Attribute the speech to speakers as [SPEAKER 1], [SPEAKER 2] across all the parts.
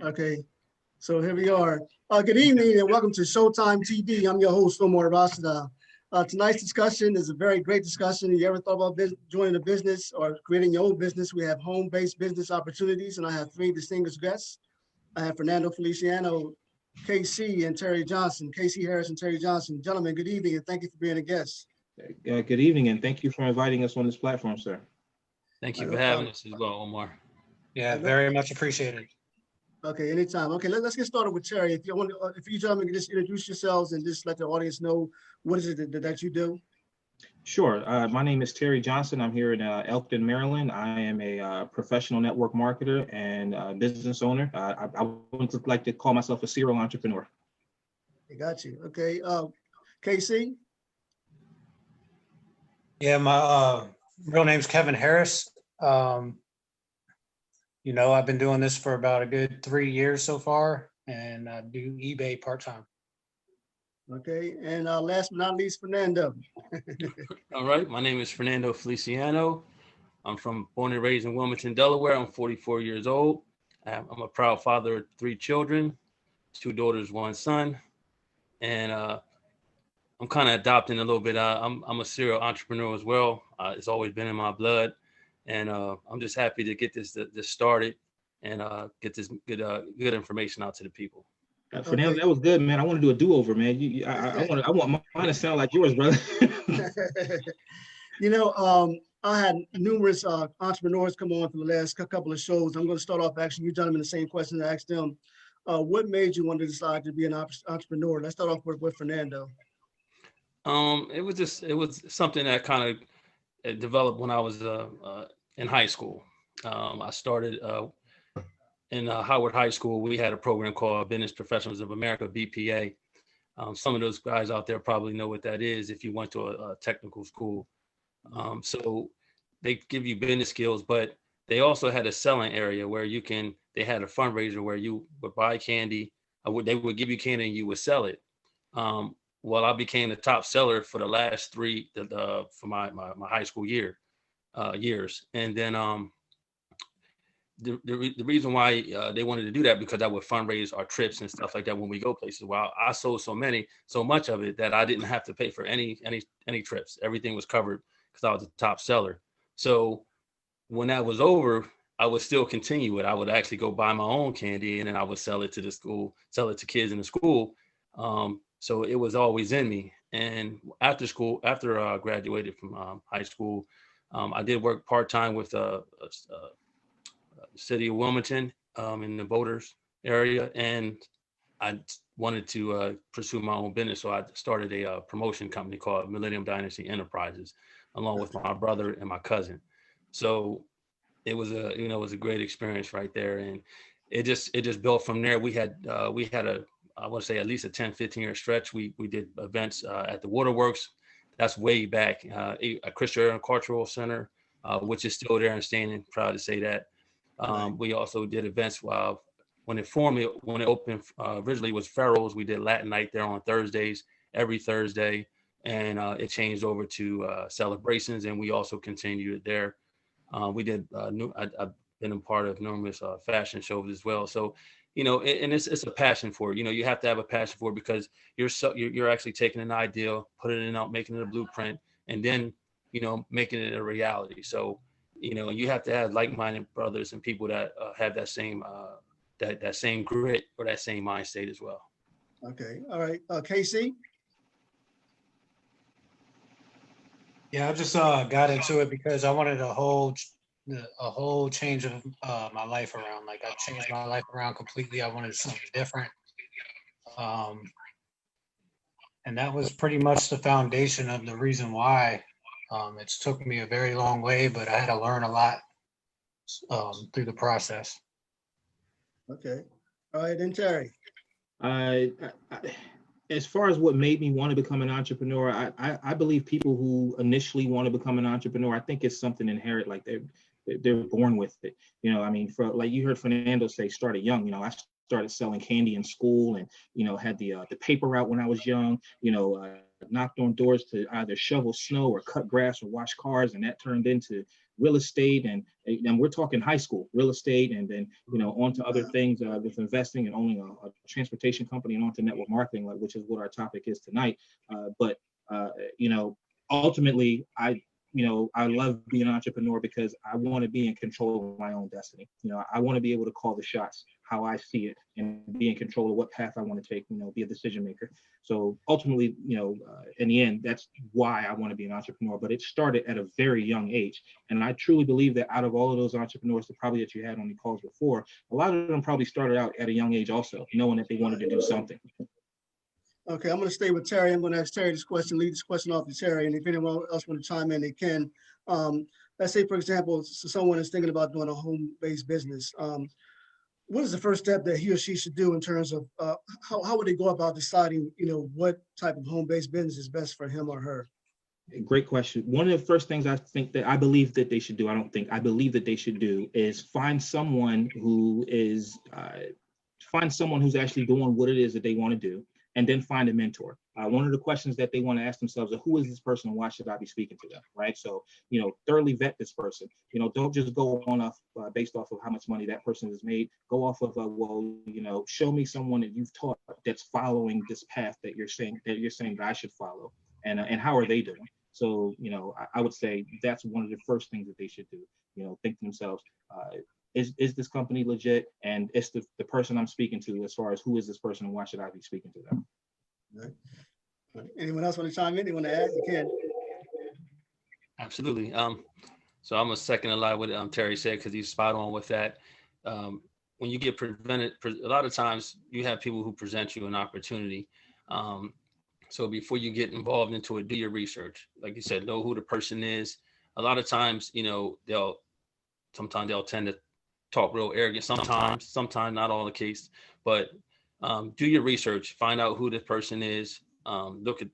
[SPEAKER 1] Okay, so here we are. Good evening and welcome to Showtime TV. I'm your host, Omar Rashada. Tonight's discussion is a very great discussion. You ever thought about joining a business or creating your own business? We have home-based business opportunities, and I have three distinguished guests. I have Fernando Feliciano, KC, and Terry Johnson. KC Harris and Terry Johnson. Gentlemen, good evening and thank you for being a guest.
[SPEAKER 2] Good evening, and thank you for inviting us on this platform, sir.
[SPEAKER 3] Thank you for having us as well, Omar.
[SPEAKER 4] Yeah, very much appreciated.
[SPEAKER 1] Okay, anytime. Okay, let's get started with Terry. If you gentlemen can just introduce yourselves and just let the audience know what is it that you do.
[SPEAKER 2] Sure. My name is Terry Johnson. I'm here in Elkton, Maryland. I am a professional network marketer and business owner. I would like to call myself a serial entrepreneur.
[SPEAKER 1] I got you. Okay, KC.
[SPEAKER 4] Yeah, my real name's Kevin Harris. I've been doing this for about a good 3 years so far, and I do eBay part-time.
[SPEAKER 1] Okay, and last but not least, Fernando.
[SPEAKER 3] All right, my name is Fernando Feliciano. I'm born and raised in Wilmington, Delaware. I'm 44 years old. I'm a proud father of 3 children, 2 daughters, 1 son, and I'm kind of adopting a little bit. I'm a serial entrepreneur as well. It's always been in my blood, and I'm just happy to get this started and get this good information out to the people.
[SPEAKER 2] Fernando, that was good, man. I want to do a do-over, man. I want mine to sound like yours, brother.
[SPEAKER 1] I had numerous entrepreneurs come on for the last couple of shows. I'm going to start off asking you gentlemen the same question I asked them. What made you want to decide to be an entrepreneur? Let's start off with Fernando.
[SPEAKER 3] It was something that kind of developed when I was in high school. I started in Howard High School. We had a program called Business Professionals of America, BPA. Some of those guys out there probably know what that is if you went to a technical school. So they give you business skills, but they also had a selling area where they had a fundraiser where you would buy candy. They would give you candy and you would sell it. Well, I became the top seller for the last 3 for my high school years. And then the reason why they wanted to do that because that would fundraise our trips and stuff like that when we go places. Well, I sold so much of it that I didn't have to pay for any trips. Everything was covered because I was the top seller. So when that was over, I would still continue it. I would actually go buy my own candy and then I would sell it to the school, sell it to kids in the school. So it was always in me. And after I graduated from high school, I did work part-time with city of Wilmington in the Voters area, and I wanted to pursue my own business, so I started a promotion company called Millennium Dynasty Enterprises, along with my brother and my cousin. So it was a great experience right there, and it just built from there. We had I want to say at least a 10-15 year stretch. We did events at the Waterworks. That's way back, a Christian Cultural Center, which is still there and standing. Proud to say that. We also did events when it opened originally was Pharaoh's. We did Latin night there on Thursdays, every Thursday, and it changed over to Celebrations, and we also continued it there. We did I've been a part of numerous fashion shows as well. So, and it's a passion for it. You have to have a passion for it because you're actually taking an idea, putting it out, making it a blueprint, and then making it a reality. So. You have to have like-minded brothers and people that have that same that same grit or that same mind state as well.
[SPEAKER 1] Okay, all right, KC.
[SPEAKER 4] Yeah, I just got into it because I wanted a whole change of my life around. Like I changed my life around completely. I wanted something different, and that was pretty much the foundation of the reason why. It's took me a very long way, but I had to learn a lot through the process.
[SPEAKER 1] Okay. All right, then Terry.
[SPEAKER 2] As far as what made me want to become an entrepreneur, I believe people who initially want to become an entrepreneur, I think it's something inherent, like they're born with it. For like you heard Fernando say, started young. I started selling candy in school and, had the paper route when I was young, knocked on doors to either shovel snow or cut grass or wash cars. And that turned into real estate, and we're talking high school real estate, and then on to other things with investing and owning a transportation company, and on to network marketing, which is what our topic is tonight. But ultimately, I love being an entrepreneur because I want to be in control of my own destiny. I want to be able to call the shots how I see it and be in control of what path I want to take, be a decision maker. So ultimately, in the end, that's why I want to be an entrepreneur. But it started at a very young age. And I truly believe that out of all of those entrepreneurs that you had on the calls before, a lot of them probably started out at a young age also, knowing that they wanted to do something.
[SPEAKER 1] Okay, I'm going to stay with Terry. I'm going to ask Terry this question, lead this question off to Terry. And if anyone else want to chime in, they can. Let's say, for example, someone is thinking about doing a home-based business. What is the first step that he or she should do in terms of how would they go about deciding, what type of home-based business is best for him or her?
[SPEAKER 2] Great question. One of the first things I believe that they should do, I believe that they should do is find someone who's actually doing what it is that they want to do, and then find a mentor. One of the questions that they want to ask themselves is, who is this person and why should I be speaking to them, right? So, thoroughly vet this person. Don't just go on based off of how much money that person has made. Go off of, show me someone that you've taught that's following this path that you're saying that I should follow, and how are they doing? So, I would say that's one of the first things that they should do. Think to themselves, is this company legit? And it's the person I'm speaking to, as far as who is this person and why should I be speaking to them?
[SPEAKER 1] Right. Anyone else want to chime in? Anyone to add? You can.
[SPEAKER 3] Absolutely. So I'm a second in line what Terry said, because he's spot on with that. When you get presented, a lot of times you have people who present you an opportunity. So before you get involved into it, do your research. Like you said, know who the person is. A lot of times, sometimes they'll tend to talk real arrogant. Sometimes not all the case, but do your research, find out who this person is. Look at,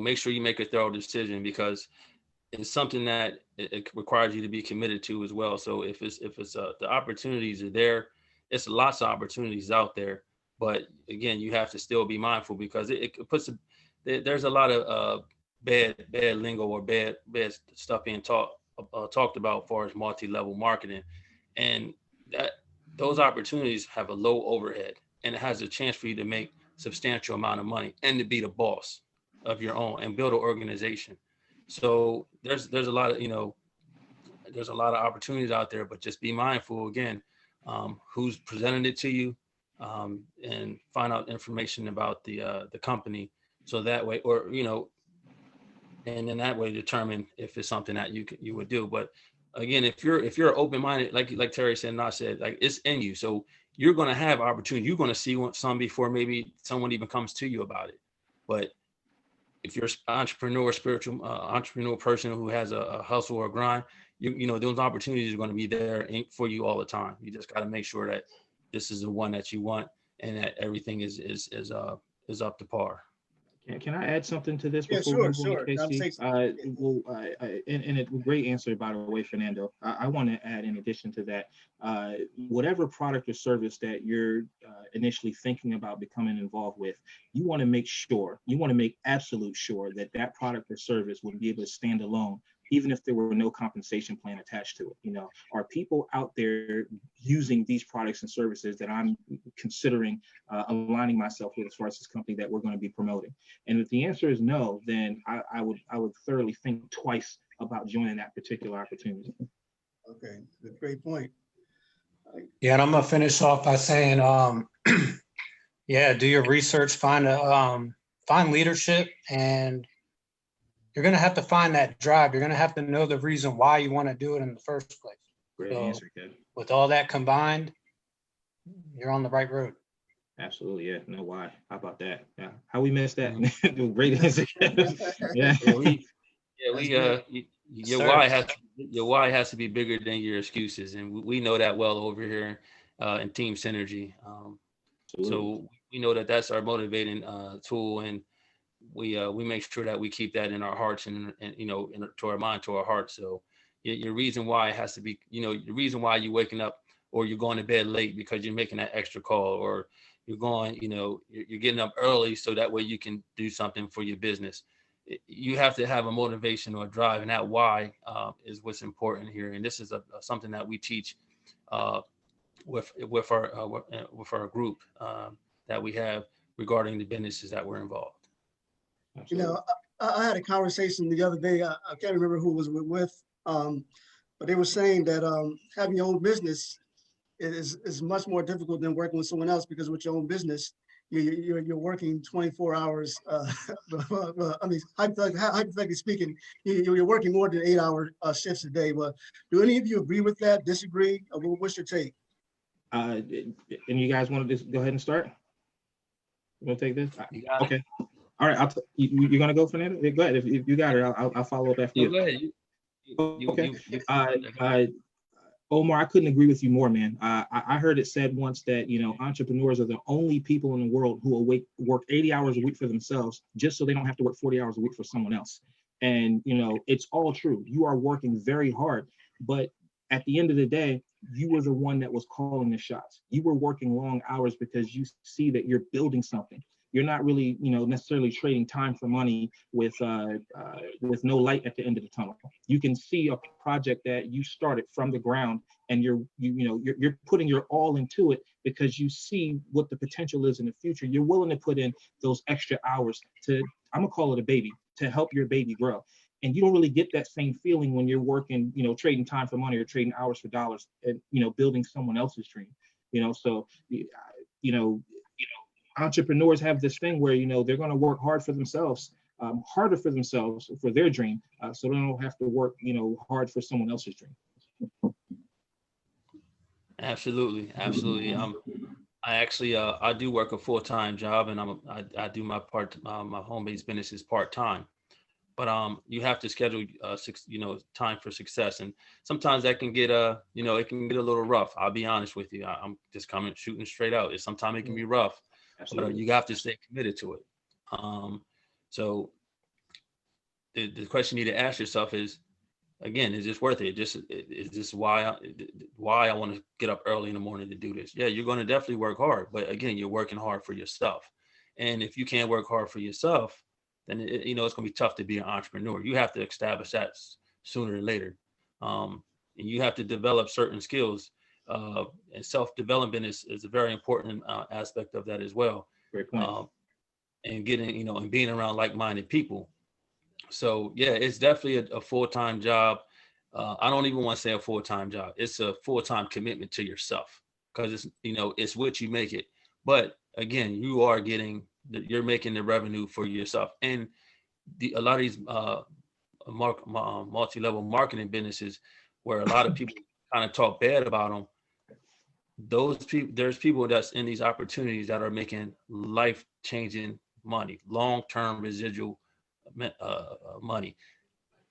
[SPEAKER 3] make sure you make a thorough decision, because it's something that it requires you to be committed to as well. So if it's the opportunities are there, it's lots of opportunities out there. But again, you have to still be mindful, because it puts there's a lot of bad lingo or bad stuff being talked about as far as multi-level marketing, and that those opportunities have a low overhead, and it has a chance for you to make substantial amount of money and to be the boss of your own and build an organization. So there's a lot of there's a lot of opportunities out there, but just be mindful again, who's presenting it to you, and find out information about the company, so that way, or and then that way determine if it's something that you would do. But again, if you're open-minded, like Terry said and I said, like, it's in you, so you're going to have opportunity. You're going to see some before maybe someone even comes to you about it. But if you're an spiritual entrepreneur person who has a hustle or a grind, those opportunities are going to be there for you all the time. You just got to make sure that this is the one that you want, and that everything is up to par.
[SPEAKER 2] Can I add something to this?
[SPEAKER 1] Yeah,
[SPEAKER 2] Before
[SPEAKER 1] sure.
[SPEAKER 2] Casey? And a great answer, by the way, Fernando. I want to add, in addition to that, whatever product or service that you're initially thinking about becoming involved with, you want to make absolute sure that product or service will be able to stand alone, even if there were no compensation plan attached to it. Are people out there using these products and services that I'm considering aligning myself with, as far as this company that we're going to be promoting? And if the answer is no, then I would thoroughly think twice about joining that particular opportunity.
[SPEAKER 1] Okay, great point.
[SPEAKER 4] Yeah, and I'm gonna finish off by saying, yeah, do your research, find leadership, and you're going to have to find that drive. You're going to have to know the reason why you want to do it in the first place.
[SPEAKER 2] Great answer, Kevin.
[SPEAKER 4] With all that combined, you're on the right road.
[SPEAKER 2] Absolutely, yeah. No, why? How about that? Yeah. How we missed that? Great answer, Kevin. Yeah.
[SPEAKER 3] Your why has to be bigger than your excuses, and we know that well over here in Team Synergy. So we know that that's our motivating tool, and we make sure that we keep that in our hearts and to our mind, to our heart. So your reason why has to be, the reason why you're waking up or you're going to bed late because you're making that extra call, or you're going, you're getting up early so that way you can do something for your business. you have to have a motivation or a drive, and that why is what's important here. And this is something that we teach with our group that we have regarding the businesses that were involved.
[SPEAKER 1] You know, I had a conversation the other day. I can't remember who was with, but they were saying that having your own business is much more difficult than working with someone else, because with your own business, you're working 24 hours. I mean, hypothetically speaking, you're working more than 8-hour shifts a day. But do any of you agree with that? Disagree? What's your take?
[SPEAKER 2] And you guys want to just go ahead and start? You want to take this?
[SPEAKER 3] You got
[SPEAKER 2] okay.
[SPEAKER 3] It.
[SPEAKER 2] All right. You're gonna go, Fernando? Go ahead. If you got it, I'll follow up after you.
[SPEAKER 3] Go ahead.
[SPEAKER 2] Okay. Omar, I couldn't agree with you more, man. I heard it said once that, you know, entrepreneurs are the only people in the world who will work 80 hours a week for themselves just so they don't have to work 40 hours a week for someone else. And, you know, it's all true. You are working very hard, but at the end of the day, you were the one that was calling the shots. You were working long hours because you see that you're building something. You're not really, you know, necessarily trading time for money with no light at the end of the tunnel. You can see a project that you started from the ground, and you're putting your all into it because you see what the potential is in the future. You're willing to put in those extra hours to, I'm gonna call it a baby, to help your baby grow. And you don't really get that same feeling when you're working, you know, trading time for money or trading hours for dollars, and, you know, building someone else's dream. You know, so entrepreneurs have this thing where, you know, they're going to work hard for themselves, harder for themselves for their dream, so they don't have to work, you know, hard for someone else's dream.
[SPEAKER 3] Absolutely. I actually I do work a full-time job, and I do my my home-based business is part-time. But you have to schedule time for success, and sometimes that can get it can get a little rough. I'll be honest with you. I'm just shooting straight out. Sometimes it can be rough. But you have to stay committed to it. So the question you need to ask yourself is, again, is this worth it? Is this why I want to get up early in the morning to do this? Yeah, you're going to definitely work hard, but again, you're working hard for yourself. And if you can't work hard for yourself, then it's going to be tough to be an entrepreneur. You have to establish that sooner or later, and you have to develop certain skills. And self-development is a very important aspect of that as well.
[SPEAKER 2] Great point.
[SPEAKER 3] And getting, and being around like-minded people. So yeah, it's definitely a full-time job. I don't even want to say a full-time job. It's a full-time commitment to yourself, because it's what you make it. But again, you're making the revenue for yourself. And a lot of these multi-level marketing businesses, where a lot of people kind of talk bad about them, there's people that's in these opportunities that are making life-changing money, long-term residual money,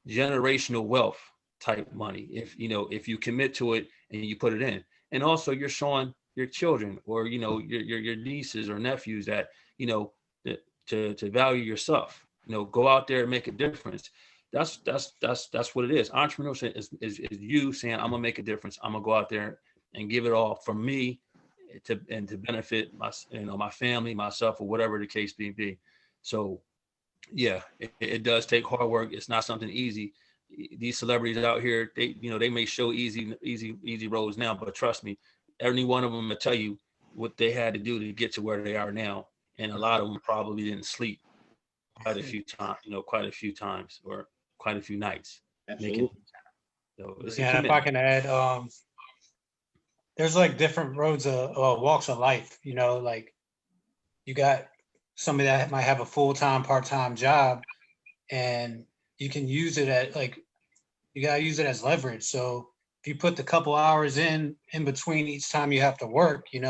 [SPEAKER 3] generational wealth type money. If you commit to it and you put it in, and also you're showing your children or your nieces or nephews that to value yourself. Go out there and make a difference. That's what it is. Entrepreneurship is you saying, I'm gonna make a difference. I'm gonna go out there and give it all from me to benefit my family, myself, or whatever the case may be. So yeah, it does take hard work. It's not something easy. These celebrities out here, they may show easy roads now, but trust me, every one of them will tell you what they had to do to get to where they are now. And a lot of them probably didn't sleep quite a few times or quite a few nights.
[SPEAKER 2] Absolutely.
[SPEAKER 4] Yeah, if I can add, there's like different roads of walks of life, like you got somebody that might have a full-time, part-time job, and you can use it you gotta use it as leverage. So if you put the couple hours in between each time you have to work, you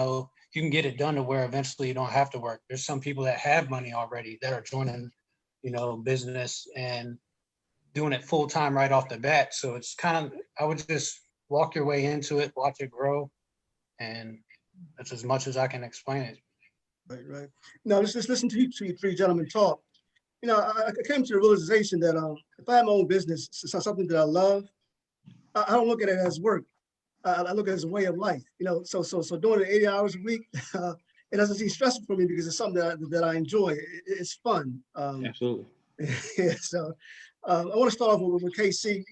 [SPEAKER 4] can get it done to where eventually you don't have to work. There's some people that have money already that are joining, business and doing it full-time right off the bat. So it's I would just walk your way into it, watch it grow. And that's as much as I can explain it.
[SPEAKER 1] Right. Now, let's just listen to you three gentlemen talk. I came to the realization that if I have my own business, it's something that I love, I don't look at it as work. I look at it as a way of life. So doing it 80 hours a week, it doesn't seem stressful for me because it's something that I enjoy. It's fun.
[SPEAKER 2] Absolutely.
[SPEAKER 1] Yeah, so I want to start off with KC.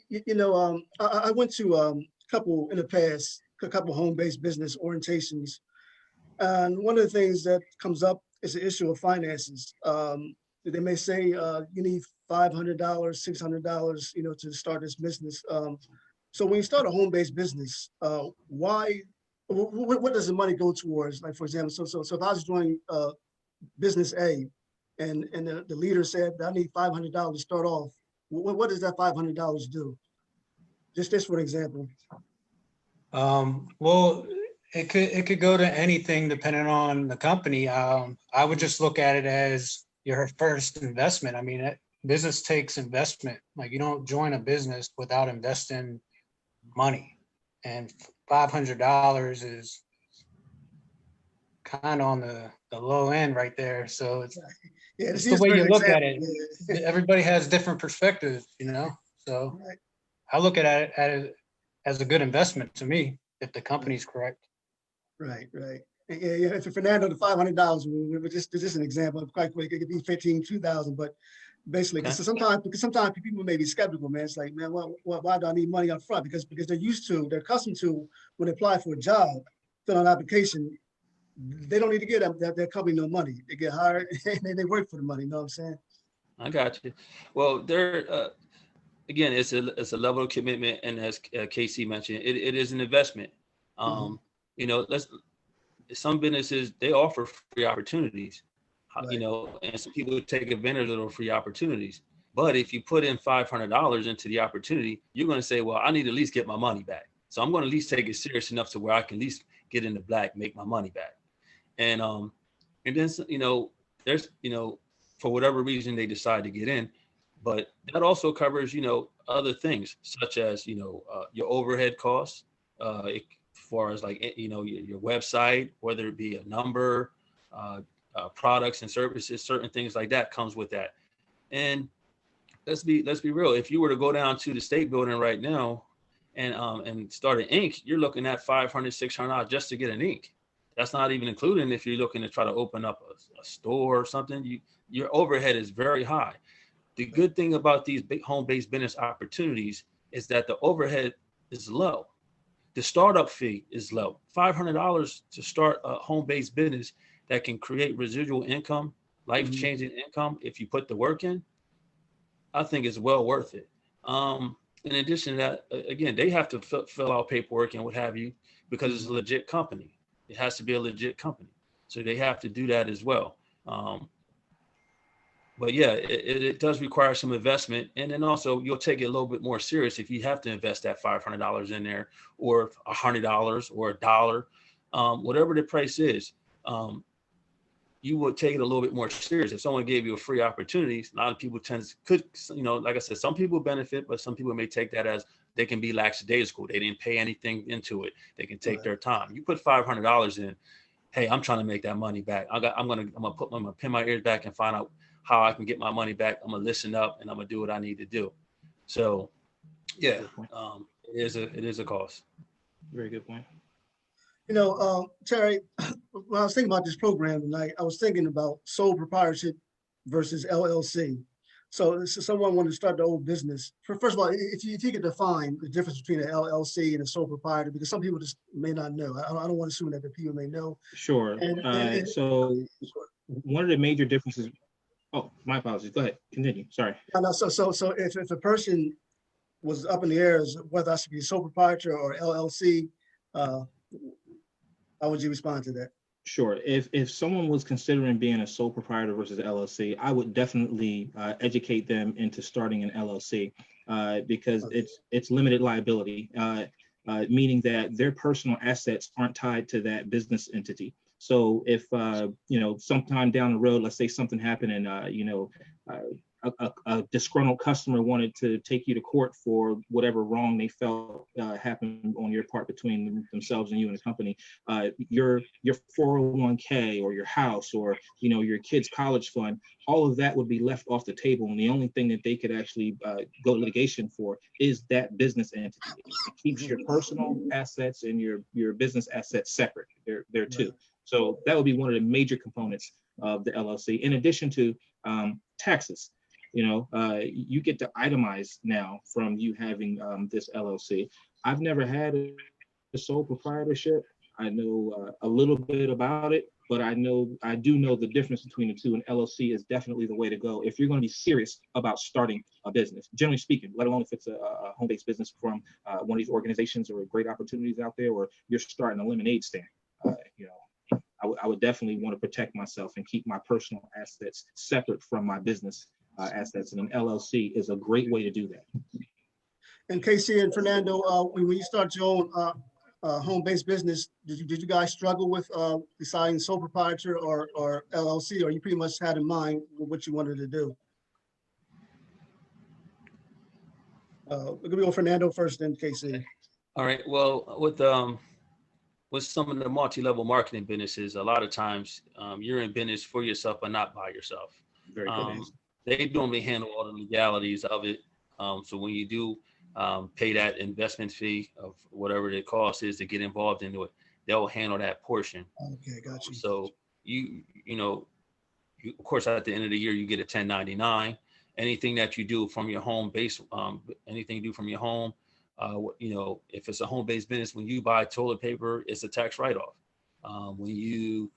[SPEAKER 1] I went to a couple in the past, a couple home-based business orientations. And one of the things that comes up is the issue of finances. They may say you need $500, $600, to start this business. So when you start a home-based business, what does the money go towards? Like, for example, so if I was doing business A, and the leader said, I need $500 to start off, what does that $500 do? Just for example.
[SPEAKER 4] Well, it could go to anything depending on the company. I would just look at it as your first investment. I mean, business takes investment. Like, you don't join a business without investing money, and $500 is kind of on the low end right there. So it's the way you look at it. Everybody has different perspectives, So
[SPEAKER 1] Right.
[SPEAKER 4] I look at it as a good investment to me if the company's correct.
[SPEAKER 1] Right. Yeah. For Fernando, the $500, we just an example. Quite quick, it could be 15, 2,000, but basically,
[SPEAKER 3] Okay.
[SPEAKER 1] because sometimes people may be skeptical, man. It's like, man, why do I need money up front? Because they're accustomed to, when they apply for a job, fill out an application, they don't need to give their company no money. They get hired and they work for the money. You know what I'm saying?
[SPEAKER 3] I got you. Well, again, it's a level of commitment, and as KC mentioned, it is an investment. Some businesses, they offer free opportunities,
[SPEAKER 1] Right.
[SPEAKER 3] and some people take advantage of those free opportunities. But if you put in $500 into the opportunity, you're going to say, well, I need to at least get my money back. So I'm going to at least take it serious enough to where I can at least get in the black, make my money back. And then, there's, for whatever reason they decide to get in, but that also covers, other things such as, your overhead costs, as far as like, your website, whether it be a number, products and services, certain things like that comes with that. And let's be real. If you were to go down to the state building right now and start an ink, you're looking at $500, $600 just to get an ink. That's not even including if you're looking to try to open up a store or something. Your overhead is very high. The good thing about these big home-based business opportunities is that the overhead is low. The startup fee is low. $500 to start a home-based business that can create residual income, life-changing income if you put the work in, I think is well worth it. In addition to that, again, they have to fill out paperwork and what have you because it's a legit company. It has to be a legit company. So they have to do that as well. But yeah, it does require some investment. And then also you'll take it a little bit more serious if you have to invest that $500 in there, or $100 or $1, whatever the price is. You would take it a little bit more serious. If someone gave you a free opportunity, a lot of people like I said, some people benefit, but some people may take that as they can be lackadaisical. They didn't pay anything into it. They can take their time. You put $500 in, hey, I'm trying to make that money back. I'm gonna pin my ears back and find out how I can get my money back. I'm gonna listen up and I'm gonna do what I need to do. So yeah, it is a cost.
[SPEAKER 2] Very good point.
[SPEAKER 1] Terry, when I was thinking about this program tonight, I was thinking about sole proprietorship versus LLC. So someone wanted to start their own business. First of all, if you could define the difference between an LLC and a sole proprietor, because some people just may not know. I don't want to assume that the people may know.
[SPEAKER 2] Sure. So one of the major differences. Oh, my apologies. Go ahead. Continue. Sorry.
[SPEAKER 1] So if a person was up in the air as whether I should be a sole proprietor or LLC, how would you respond to that?
[SPEAKER 2] Sure. If someone was considering being a sole proprietor versus LLC, I would definitely educate them into starting an LLC because it's limited liability, meaning that their personal assets aren't tied to that business entity. So if sometime down the road, let's say something happened and a disgruntled customer wanted to take you to court for whatever wrong they felt happened on your part between themselves and you and the company, your 401k or your house or your kid's college fund, all of that would be left off the table. And the only thing that they could actually go litigation for is that business entity. It keeps your personal assets and your business assets separate. They're two. So that would be one of the major components of the LLC, in addition to taxes. You get to itemize now from you having this LLC. I've never had a sole proprietorship. I know a little bit about it, but I do know the difference between the two, and LLC is definitely the way to go if you're going to be serious about starting a business, generally speaking, let alone if it's a home-based business from one of these organizations or great opportunities out there, or you're starting a lemonade stand. I would definitely want to protect myself and keep my personal assets separate from my business assets, and an LLC is a great way to do that.
[SPEAKER 1] And Casey and Fernando, when you start your own home-based business, did you guys struggle with deciding sole proprietor or LLC, or you pretty much had in mind what you wanted to do? We're gonna go Fernando first, then Casey.
[SPEAKER 3] All right. Well, with some of the multi-level marketing businesses, a lot of times you're in business for yourself, but not by yourself.
[SPEAKER 2] Very good.
[SPEAKER 3] They normally handle all the legalities of it. So when you do pay that investment fee of whatever the cost is to get involved into it, they'll handle that portion.
[SPEAKER 1] Okay, got you.
[SPEAKER 3] So of course, at the end of the year, you get a 1099. Anything that you do from your home base, anything you do from your home, if it's a home-based business, when you buy toilet paper, it's a tax write-off. When you,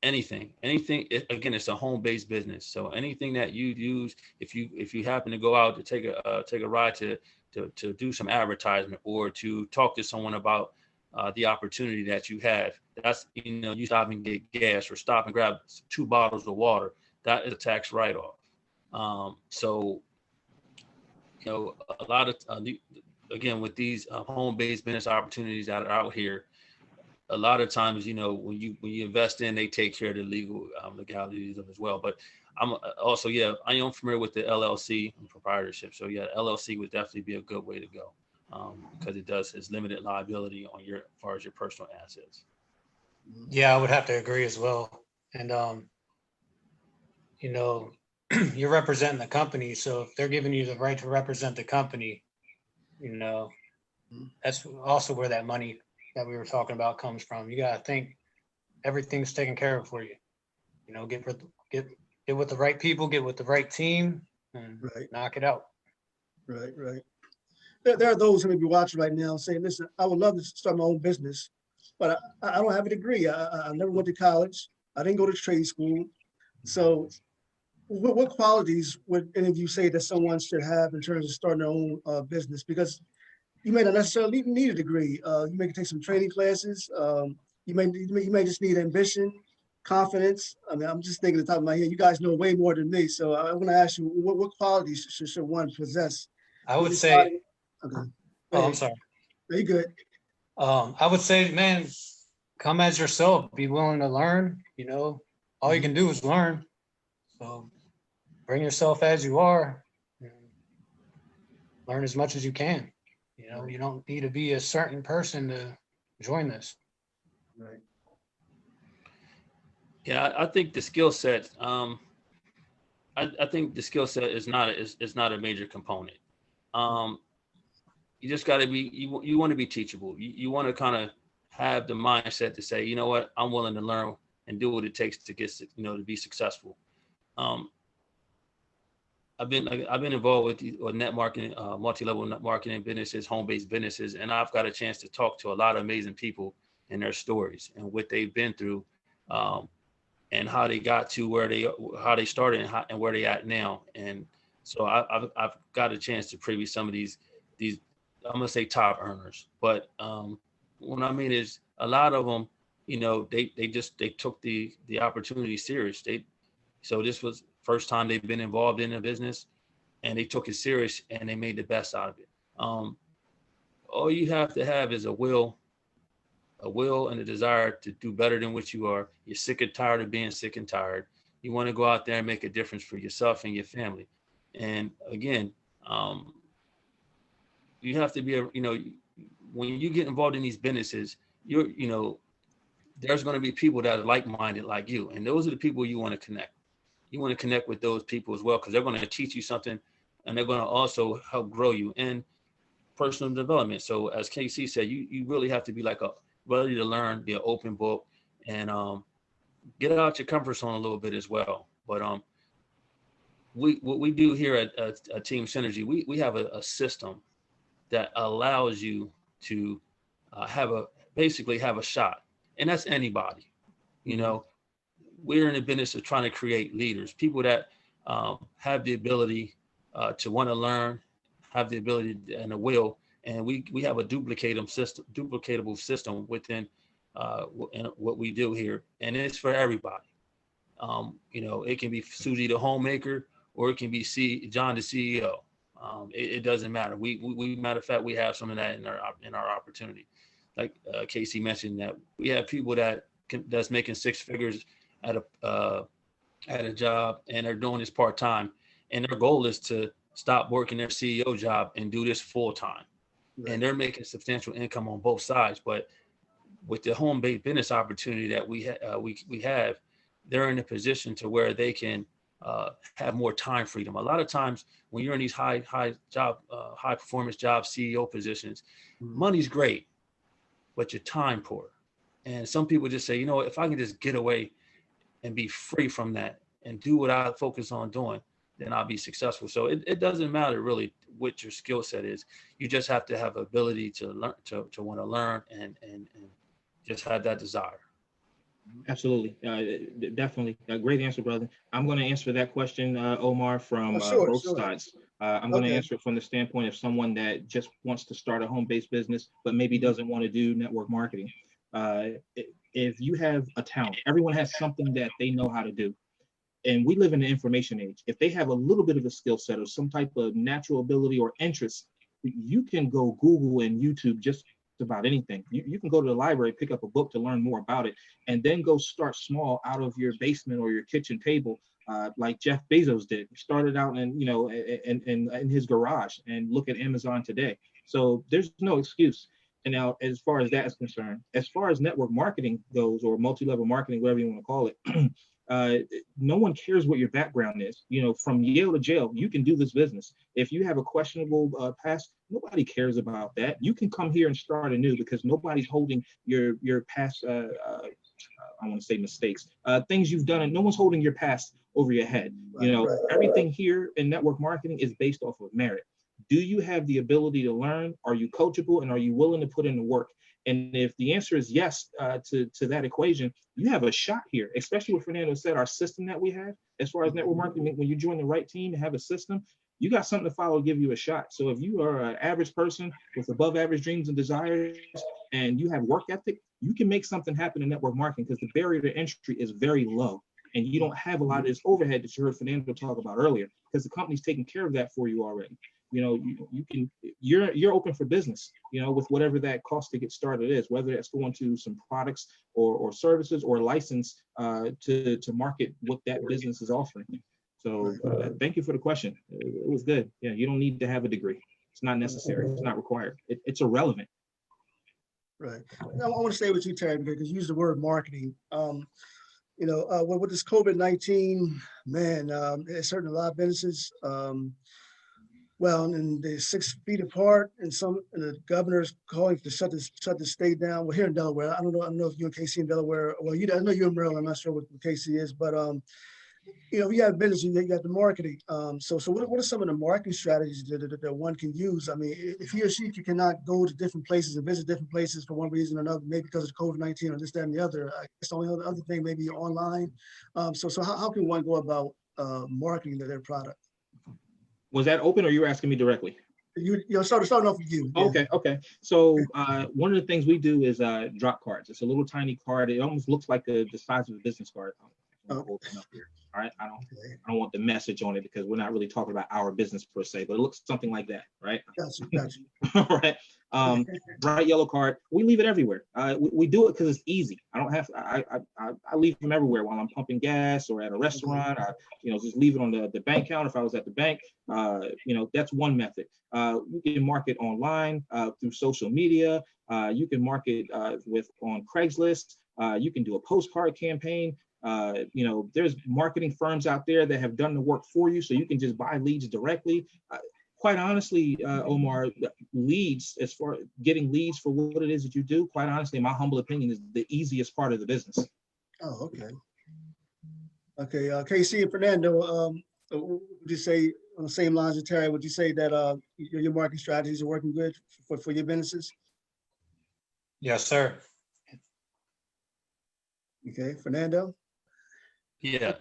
[SPEAKER 3] anything, again, it's a home-based business. So anything that you use, if you happen to go out to take a ride to do some advertisement or to talk to someone about the opportunity that you have, that's, you stop and get gas or stop and grab 2 bottles of water, that is a tax write-off. A lot of, again, with these home-based business opportunities that are out here, a lot of times, when you invest in, they take care of the legal legalities of it as well. But I'm also, I am familiar with the LLC and proprietorship. So LLC would definitely be a good way to go because it's limited liability on as far as your personal assets.
[SPEAKER 4] Yeah, I would have to agree as well. And, you're representing the company. So if they're giving you the right to represent the company, that's also where that money that we were talking about comes from. You got to think everything's taken care of for you. Get with the right people, get with the right team, and knock it out.
[SPEAKER 1] Right. There are those who may be watching right now saying, listen, I would love to start my own business, but I don't have a degree. I never went to college. I didn't go to trade school. So what qualities would any of you say that someone should have in terms of starting their own business? Because you may not necessarily need a degree. You may take some training classes. You may just need ambition, confidence. I mean, I'm just thinking at the top of my head. You guys know way more than me, so I want to ask you, what qualities should one possess?
[SPEAKER 4] I would say.
[SPEAKER 1] Okay.
[SPEAKER 4] Oh, I'm sorry.
[SPEAKER 1] Are you good?
[SPEAKER 4] I would say, man, come as yourself. Be willing to learn. All you can do is learn. So bring yourself as you are. And learn as much as you can. You don't need to be a certain person to join this.
[SPEAKER 1] Right.
[SPEAKER 3] Yeah, I think the skill set. I think the skill set is not a major component. You just got to be. You want to be teachable. You want to kind of have the mindset to say, you know what, I'm willing to learn and do what it takes to get to be successful. I've been involved with net marketing, multi-level net marketing businesses, home-based businesses, and I've got a chance to talk to a lot of amazing people and their stories and what they've been through, and how they got to how they started and where they at now. And so I've got a chance to preview some of these I'm gonna say top earners, but what I mean is a lot of them, they took the opportunity serious. So this was first time they've been involved in a business, and they took it serious and they made the best out of it. All you have to have is a will and a desire to do better than what you are. You're sick and tired of being sick and tired. You want to go out there and make a difference for yourself and your family. And again, you have to be when you get involved in these businesses, there's going to be people that are like-minded like you, and those are the people you want to connect. You want to connect with those people as well, because they're going to teach you something, and they're going to also help grow you in personal development. So as KC said, you really have to be ready to learn, be an open book, and get out your comfort zone a little bit as well. But what we do here at Team Synergy, we have a system that allows you to basically have a shot, and that's anybody. You know, we're in the business of trying to create leaders, people that have the ability to want to learn, have the ability and the will, and we have a duplicatable system within what we do here, and it's for everybody. You know, it can be Susie the homemaker, or it can be John the CEO. It doesn't matter. We matter of fact, we have some of that in our opportunity. Like Casey mentioned, that we have people that's making six figures at a job, and they're doing this part time, and their goal is to stop working their CEO job and do this full time. Right. And they're making substantial income on both sides. But with the home-based business opportunity that we have, they're in a position to where they can have more time freedom. A lot of times when you're in these high performance jobs, CEO positions, money's great, but your time poor. And some people just say, you know, if I can just get away and be free from that and do what I focus on doing, then I'll be successful. So it doesn't matter really what your skill set is. You just have to have ability to learn, to want to learn and just have that desire.
[SPEAKER 2] Absolutely. Definitely. Great answer, brother. I'm going to answer that question, Omar, from both sides. I'm going to answer it from the standpoint of someone that just wants to start a home-based business, but maybe doesn't want to do network marketing. If you have a talent, everyone has something that they know how to do. And we live in the information age. If they have a little bit of a skill set or some type of natural ability or interest, you can go Google and YouTube just about anything. You can go to the library, pick up a book to learn more about it, and then go start small out of your basement or your kitchen table, like Jeff Bezos did. He started out in his garage, and look at Amazon today. So there's no excuse. And now, as far as that is concerned, as far as network marketing goes, or multi-level marketing, whatever you want to call it, no one cares what your background is. You know, from Yale to jail, you can do this business. If you have a questionable past, nobody cares about that. You can come here and start anew, because nobody's holding your past, I want to say mistakes, things you've done, and no one's holding your past over your head. You know, everything here in network marketing is based off of merit. Do you have the ability to learn? Are you coachable? And are you willing to put in the work? And if the answer is yes to that equation, you have a shot here, especially what Fernando said, our system that we have as far as network marketing. When you join the right team and have a system, you got something to follow, give you a shot. So if you are an average person with above average dreams and desires, and you have work ethic, you can make something happen in network marketing, because the barrier to entry is very low. And you don't have a lot of this overhead that you heard Fernando talk about earlier, because the company's taking care of that for you already. You know, you're open for business, you know, with whatever that cost to get started is, whether that's going to some products or services or license to market what that business is offering. So thank you for the question. It was good. Yeah, you don't need to have a degree. It's not necessary. It's not required. It's irrelevant.
[SPEAKER 1] Right. Now, I want to stay with you, Terry, because you use the word marketing. You know, with this COVID-19, man, it's hurting a lot of businesses. Well, and they're 6 feet apart, and the governor's calling to shut the state down. Well, here in Delaware, I don't know if you and Casey in Delaware. Well, I know you're in Maryland. I'm not sure what Casey is, but you know, you have business, you got the marketing. So what are some of the marketing strategies that one can use? I mean, if he or she cannot go to different places and visit different places for one reason or another, maybe because of COVID-19 or this, that, and the other, I guess the only other thing may be online. So how can one go about marketing their product?
[SPEAKER 2] Was that open, or you were asking me directly?
[SPEAKER 1] Starting off with you.
[SPEAKER 2] Okay. So one of the things we do is drop cards. It's a little tiny card. It almost looks like the size of a business card. Hold it up here. All right. I don't want the message on it, because we're not really talking about our business per se, but it looks something like that, right?
[SPEAKER 1] Gotcha.
[SPEAKER 2] All right. Bright yellow card. We leave it everywhere. We do it because it's easy. I don't have to, I leave them everywhere while I'm pumping gas or at a restaurant. I just leave it on the bank counter if I was at the bank. That's one method. You can market online through social media. You can market on Craigslist. You can do a postcard campaign. There's marketing firms out there that have done the work for you, so you can just buy leads directly. Quite honestly, Omar, leads, as far as getting leads for what it is that you do, quite honestly, in my humble opinion, is the easiest part of the business.
[SPEAKER 1] Oh, okay. Okay, Casey and Fernando, would you say on the same lines as Terry, would you say that your marketing strategies are working good for your businesses?
[SPEAKER 4] Yes, sir.
[SPEAKER 1] Okay, Fernando?
[SPEAKER 3] Yeah.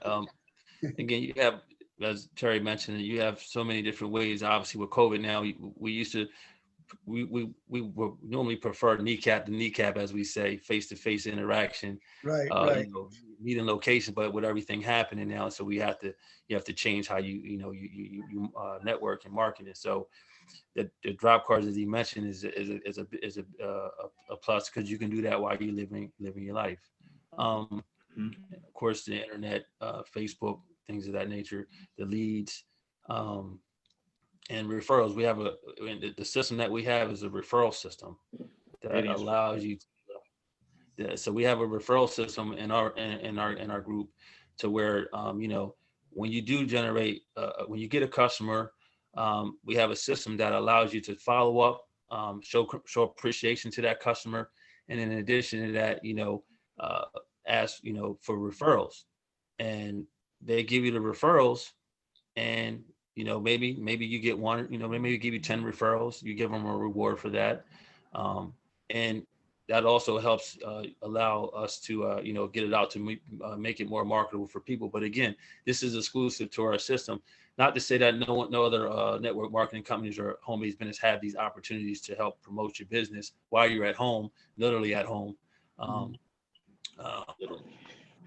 [SPEAKER 3] Again, you have, as Terry mentioned, you have so many different ways. Obviously, with COVID now, we used to, we would normally prefer kneecap to kneecap, as we say, face-to-face interaction,
[SPEAKER 1] Right, right.
[SPEAKER 3] meeting location. But with everything happening now, so you have to change how you network and market it. So the drop cards, as he mentioned, is a plus, because you can do that while you're living your life. Of course, the internet, Facebook, things of that nature, the leads, and referrals. We have the system that we have is a referral system that allows you. So we have a referral system in our group, to where when you do generate, when you get a customer, we have a system that allows you to follow up, show appreciation to that customer, and in addition to that, ask for referrals, and they give you the referrals, and maybe you get one, maybe you give you 10 referrals, you give them a reward for that, and that also helps allow us to get it out to make it more marketable for people. But again, this is exclusive to our system. Not to say that no other network marketing companies or home-based business have these opportunities to help promote your business while you're at home, literally at home.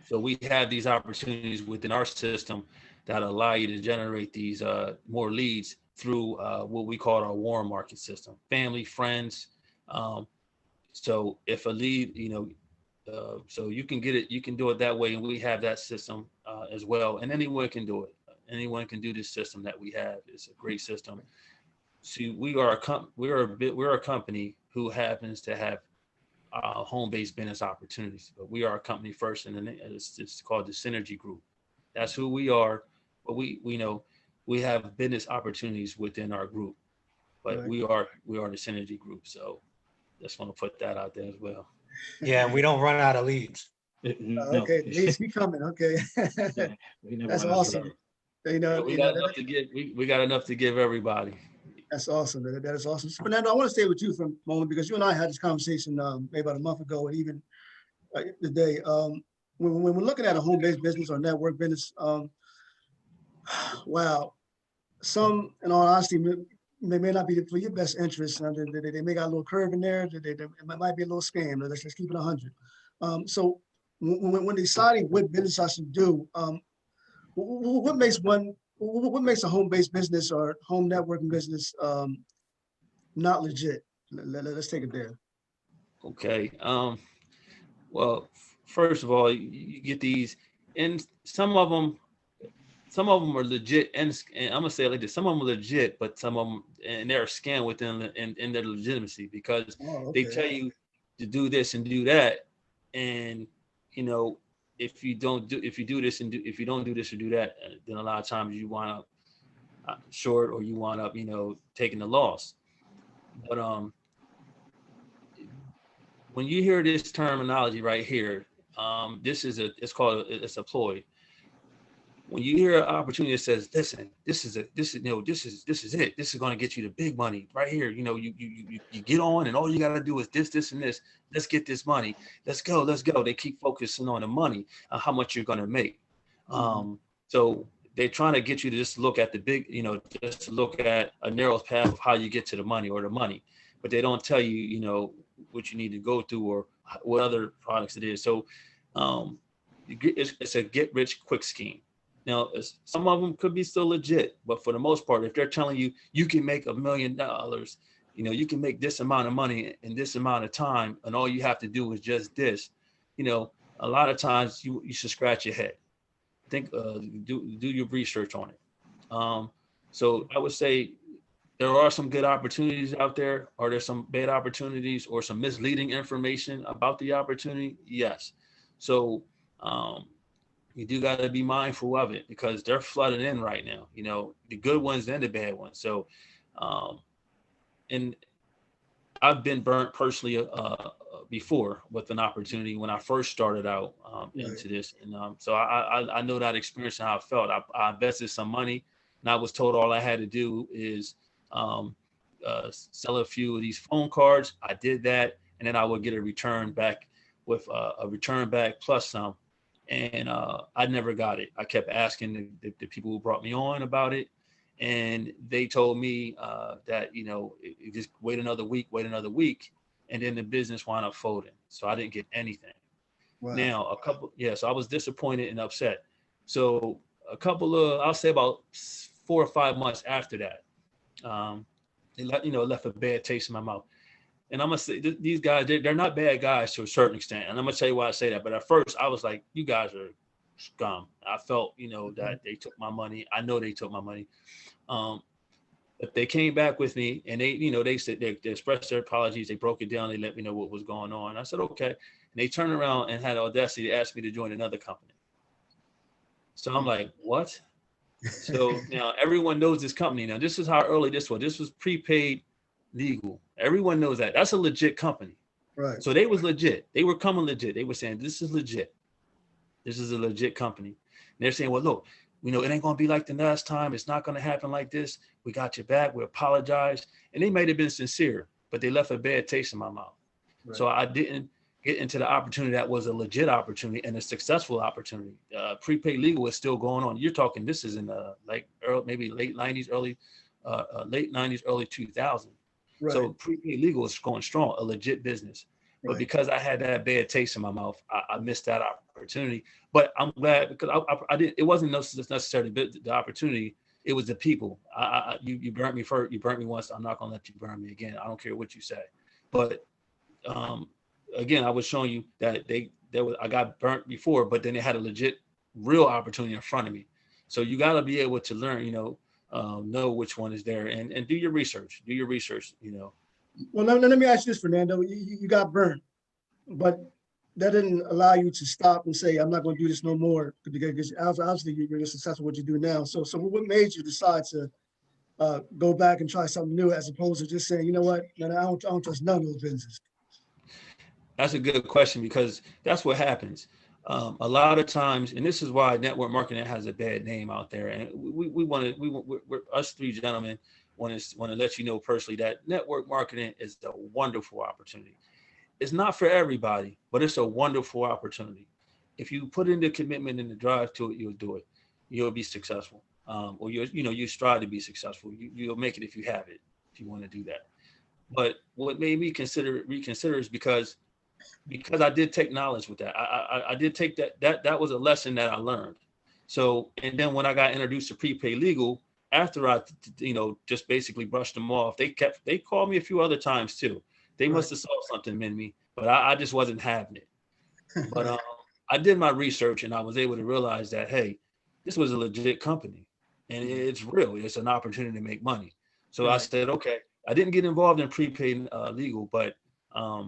[SPEAKER 3] So we have these opportunities within our system that allow you to generate these more leads through what we call our warm market system, family, friends. So if a lead, so you can get it, you can do it that way, and we have that system as well. And anyone can do it. Anyone can do this system that we have. It's a great system. See, we are a company who happens to have home-based business opportunities, but we are a company first, and it's called the Synergy Group. That's who we are. But we know we have business opportunities within our group, but
[SPEAKER 1] Right.
[SPEAKER 3] we are the Synergy Group. So just want to put that out there as well.
[SPEAKER 4] Yeah, and we don't run out of leads.
[SPEAKER 2] No.
[SPEAKER 1] Okay, leads keep coming. Okay,
[SPEAKER 2] Yeah, we never
[SPEAKER 1] that's
[SPEAKER 2] run out of
[SPEAKER 1] awesome.
[SPEAKER 2] leads.
[SPEAKER 3] We got enough to give. We got enough to give everybody.
[SPEAKER 1] That's awesome. That is awesome. So, Fernando, I want to stay with you for a moment, because you and I had this conversation maybe about a month ago, and even today. When we're looking at a home-based business or network business, wow, some, in all honesty, may not be for your best interest. They may got a little curve in there. It might be a little scam. Let's just keep it 100. So when deciding what business I should do, what makes a home-based business or home networking business not legit? Let's take it there.
[SPEAKER 3] Okay. Well, first of all, you get these, and some of them are legit, and I'm gonna say it like this: some of them are legit, but some of them, and they're a scam within in their legitimacy, because they tell you to do this and do that, and if you don't do this and if you don't do this or do that, then a lot of times you wind up short, or you wind up taking the loss. But when you hear this terminology right here, it's a ploy. When you hear an opportunity that says, listen, this is it. This is going to get you the big money right here. You get on, and all you got to do is this, and this. Let's get this money. Let's go. They keep focusing on the money, how much you're going to make. So they're trying to get you to just look at the big, just to look at a narrow path of how you get to the money, but they don't tell you, what you need to go through or what other products it is. So it's a get rich quick scheme. Now, some of them could be still legit, but for the most part, if they're telling you you can make $1 million, you can make this amount of money in this amount of time, and all you have to do is just this, a lot of times you should scratch your head. Think, do your research on it. So I would say there are some good opportunities out there. Are there some bad opportunities or some misleading information about the opportunity? Yes. So you do got to be mindful of it, because they're flooding in right now, the good ones and the bad ones. So, and I've been burnt personally before with an opportunity when I first started out into this. And so I know that experience and how I felt. I invested some money and I was told all I had to do is sell a few of these phone cards. I did that. And then I would get a return back with a return back plus some. And I never got it. I kept asking the people who brought me on about it. And they told me that, you just wait another week. And then the business wound up folding. So I didn't get anything. Wow. Now, so I was disappointed and upset. So I'll say about 4 or 5 months after that, it left a bad taste in my mouth. And I'm going to say, these guys, they're not bad guys to a certain extent. And I'm going to tell you why I say that. But at first, I was like, you guys are scum. I felt, that they took my money. I know they took my money. But they came back with me and they said, they expressed their apologies. They broke it down. They let me know what was going on. I said, okay. And they turned around and had the audacity to ask me to join another company. So I'm like, what? So now everyone knows this company. Now, this is how early this was. This was prepaid legal. Everyone knows that. That's a legit company.
[SPEAKER 1] Right.
[SPEAKER 3] So they was legit. They were coming legit. They were saying, this is legit. This is a legit company. And they're saying, well, look, it ain't going to be like the last time. It's not going to happen like this. We got your back. We apologize. And they might have been sincere, but they left a bad taste in my mouth. Right. So I didn't get into the opportunity that was a legit opportunity and a successful opportunity. Prepaid legal is still going on. You're talking, this is in maybe late 90s, early 2000s. Right. So prepaid legal is going strong, a legit business. But because I had that bad taste in my mouth, I missed that opportunity. But I'm glad because I didn't. It wasn't necessarily the opportunity. It was the people. You burnt me first. You burnt me once. I'm not gonna let you burn me again. I don't care what you say. But again, I was showing you that I got burnt before, but then they had a legit, real opportunity in front of me. So you got to be able to learn. Know which one is there and do your research.
[SPEAKER 1] Well, let me ask you this, Fernando. You got burnt, but that didn't allow you to stop and say, I'm not going to do this no more, because obviously you're successful with what you do now. So what made you decide to go back and try something new as opposed to just saying, you know what, man, I don't trust none of those businesses?
[SPEAKER 3] That's a good question because that's what happens. A lot of times, and this is why network marketing has a bad name out there. And we're us three gentlemen want to let you know personally that network marketing is a wonderful opportunity. It's not for everybody, but it's a wonderful opportunity. If you put in the commitment and the drive to it, you'll do it. You'll be successful. Or you strive to be successful. You'll make it if you have it, if you want to do that. But what made me reconsider is because I did take knowledge with that. I did take that was a lesson that I learned. So, and then when I got introduced to prepaid legal, after I, just basically brushed them off, they called me a few other times too. They must have saw something in me, but I just wasn't having it. But I did my research and I was able to realize that, hey, this was a legit company and it's real. It's an opportunity to make money. So I said, okay, I didn't get involved in prepaid legal, but I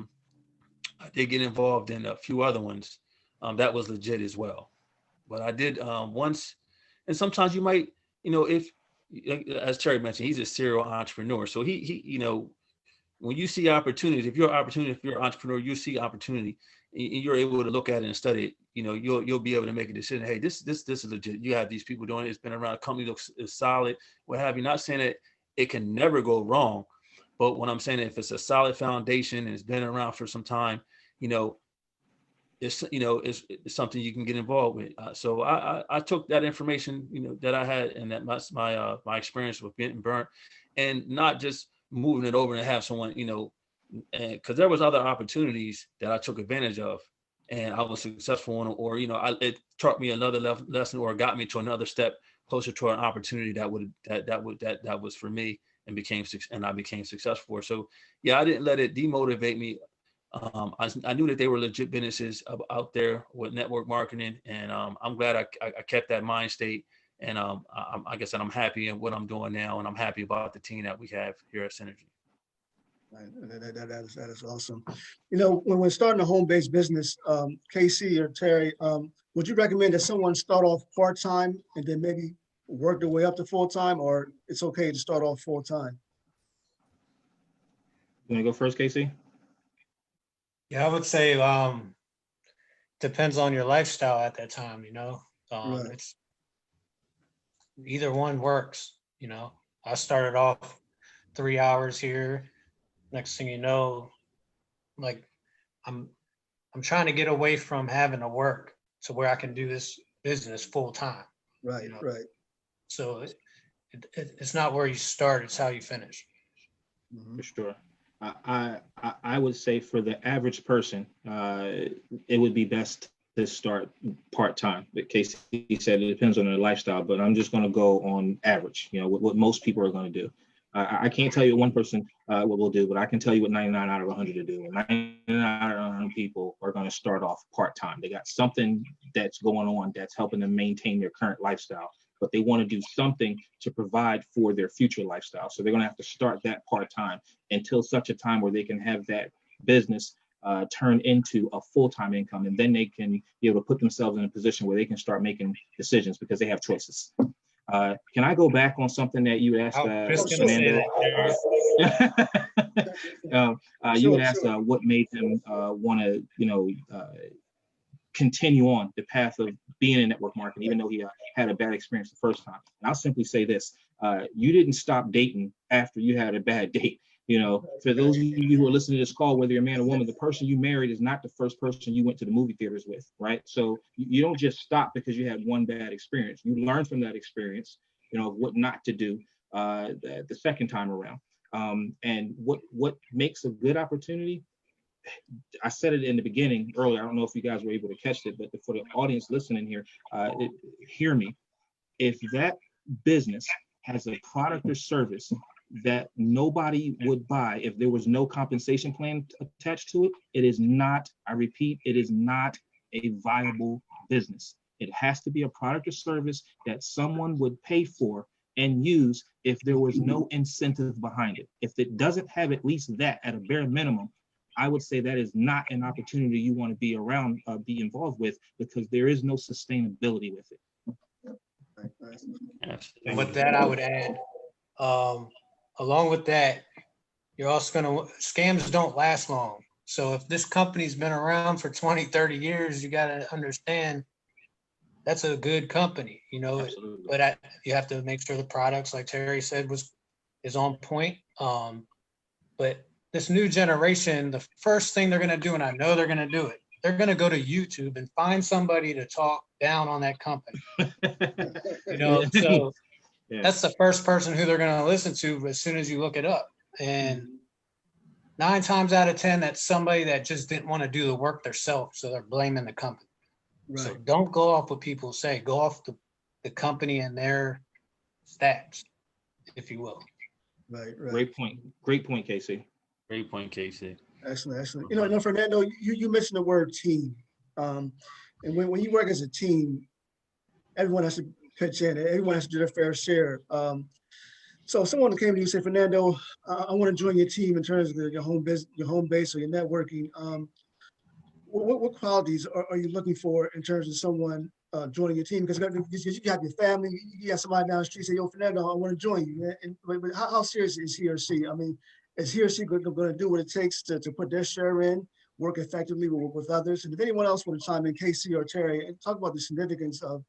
[SPEAKER 3] did get involved in a few other ones that was legit as well. But I did once, and sometimes you might, if, as Terry mentioned, he's a serial entrepreneur. So he when you see opportunities, if you're an entrepreneur, you see opportunity and you're able to look at it and study it, you'll be able to make a decision. Hey, this is legit. You have these people doing it. It's been around. A company looks is solid. What have you? Not saying that it can never go wrong, but what I'm saying, if it's a solid foundation and it's been around for some time, it's something you can get involved with. So I took that information, that I had and that my experience with getting burnt, and not just moving it over and have someone, because there was other opportunities that I took advantage of, and I was successful in, or it taught me another lesson, or got me to another step closer to an opportunity that was for me, and I became successful for. So yeah, I didn't let it demotivate me. I knew that they were legit businesses out there with network marketing, and I'm glad I kept that mind state. And like I said, I'm happy in what I'm doing now, and I'm happy about the team that we have here at Synergy.
[SPEAKER 1] Right. That is awesome. When starting a home-based business, Casey or Terry, would you recommend that someone start off part-time and then maybe work their way up to full-time, or it's okay to start off full-time?
[SPEAKER 2] You want to go first, Casey?
[SPEAKER 4] Yeah, I would say depends on your lifestyle at that time, you know.
[SPEAKER 1] Right.
[SPEAKER 4] It's either one works, you know. I started off 3 hours here. Next thing you know, like I'm I'm trying to get away from having to work to where I can do this business full time.
[SPEAKER 1] Right,
[SPEAKER 4] You know,
[SPEAKER 1] right.
[SPEAKER 4] so it's not where you start; it's how you finish.
[SPEAKER 1] Mhm.
[SPEAKER 2] For sure. I would say for the average person, it would be best to start part-time. But Casey said it depends on their lifestyle, but I'm just going to go on average, you know, what most people are going to do. I can't tell you what one person what will do, but I can tell you what 99 out of 100 to do. And 99 out of 100 people are going to start off part-time. They got something that's going on that's helping them maintain their current lifestyle, but they want to do something to provide for their future lifestyle. So they're going to have to start that part-time until such a time where they can have that business turn into a full-time income, and then they can be able to put themselves in a position where they can start making decisions because they have choices. Can I go back on something that you asked,
[SPEAKER 4] I was just gonna say
[SPEAKER 2] Fernando?
[SPEAKER 4] that.
[SPEAKER 2] You had
[SPEAKER 1] Sure,
[SPEAKER 2] asked
[SPEAKER 1] sure.
[SPEAKER 2] what made him want to, continue on the path of being in network marketing, even though he had a bad experience the first time. And I'll simply say this: you didn't stop dating after you had a bad date. You know, for those of you who are listening to this call, whether you're a man or woman, the person you married is not the first person you went to the movie theaters with, right? So you don't just stop because you had one bad experience. You learn from that experience, you know, what not to do the second time around. And what makes a good opportunity? I said it in the beginning earlier. I don't know if you guys were able to catch it, but for the audience listening here, hear me. If that business has a product or service that nobody would buy if there was no compensation plan attached to it, it is not, I repeat, it is not a viable business. It has to be a product or service that someone would pay for and use if there was no incentive behind it. If it doesn't have at least that at a bare minimum, I would say that is not an opportunity you want to be around, be involved with, because there is no sustainability with it.
[SPEAKER 1] Right, right.
[SPEAKER 4] And with that, I would add, along with that, you're also gonna, scams don't last long. So if this company's been around for 20, 30 years, you gotta understand that's a good company, you know,
[SPEAKER 2] Absolutely.
[SPEAKER 4] but you have to make sure the products, like Terry said, is on point. But this new generation, the first thing they're gonna do, and I know they're gonna do it, they're gonna go to YouTube and find somebody to talk down on that company. You know, so
[SPEAKER 2] Yeah.
[SPEAKER 4] that's the first person who they're gonna listen to as soon as you look it up. And 9 times out of 10, that's somebody that just didn't want to do the work themselves, so they're blaming the company. So
[SPEAKER 1] Right,
[SPEAKER 4] don't go off what people say. Go off the company and their stats, if you will.
[SPEAKER 1] right, right.
[SPEAKER 2] Great point. Great point, Casey.
[SPEAKER 3] Great point, Casey.
[SPEAKER 1] Excellent, excellent. Fernando, you mentioned the word team. And when you work as a team, everyone has to pitch in. Everyone has to do their fair share. So if someone came to you and said, Fernando, I want to join your team in terms of your home base or your networking. What qualities are you looking for in terms of someone joining your team? Because you have your family, you got somebody down the street say, yo, Fernando, I want to join you. But how serious is he or she? I mean, is he or she going to do what it takes to put their share in, work effectively with others? And if anyone else want to chime in, Casey or Terry, and talk about the significance of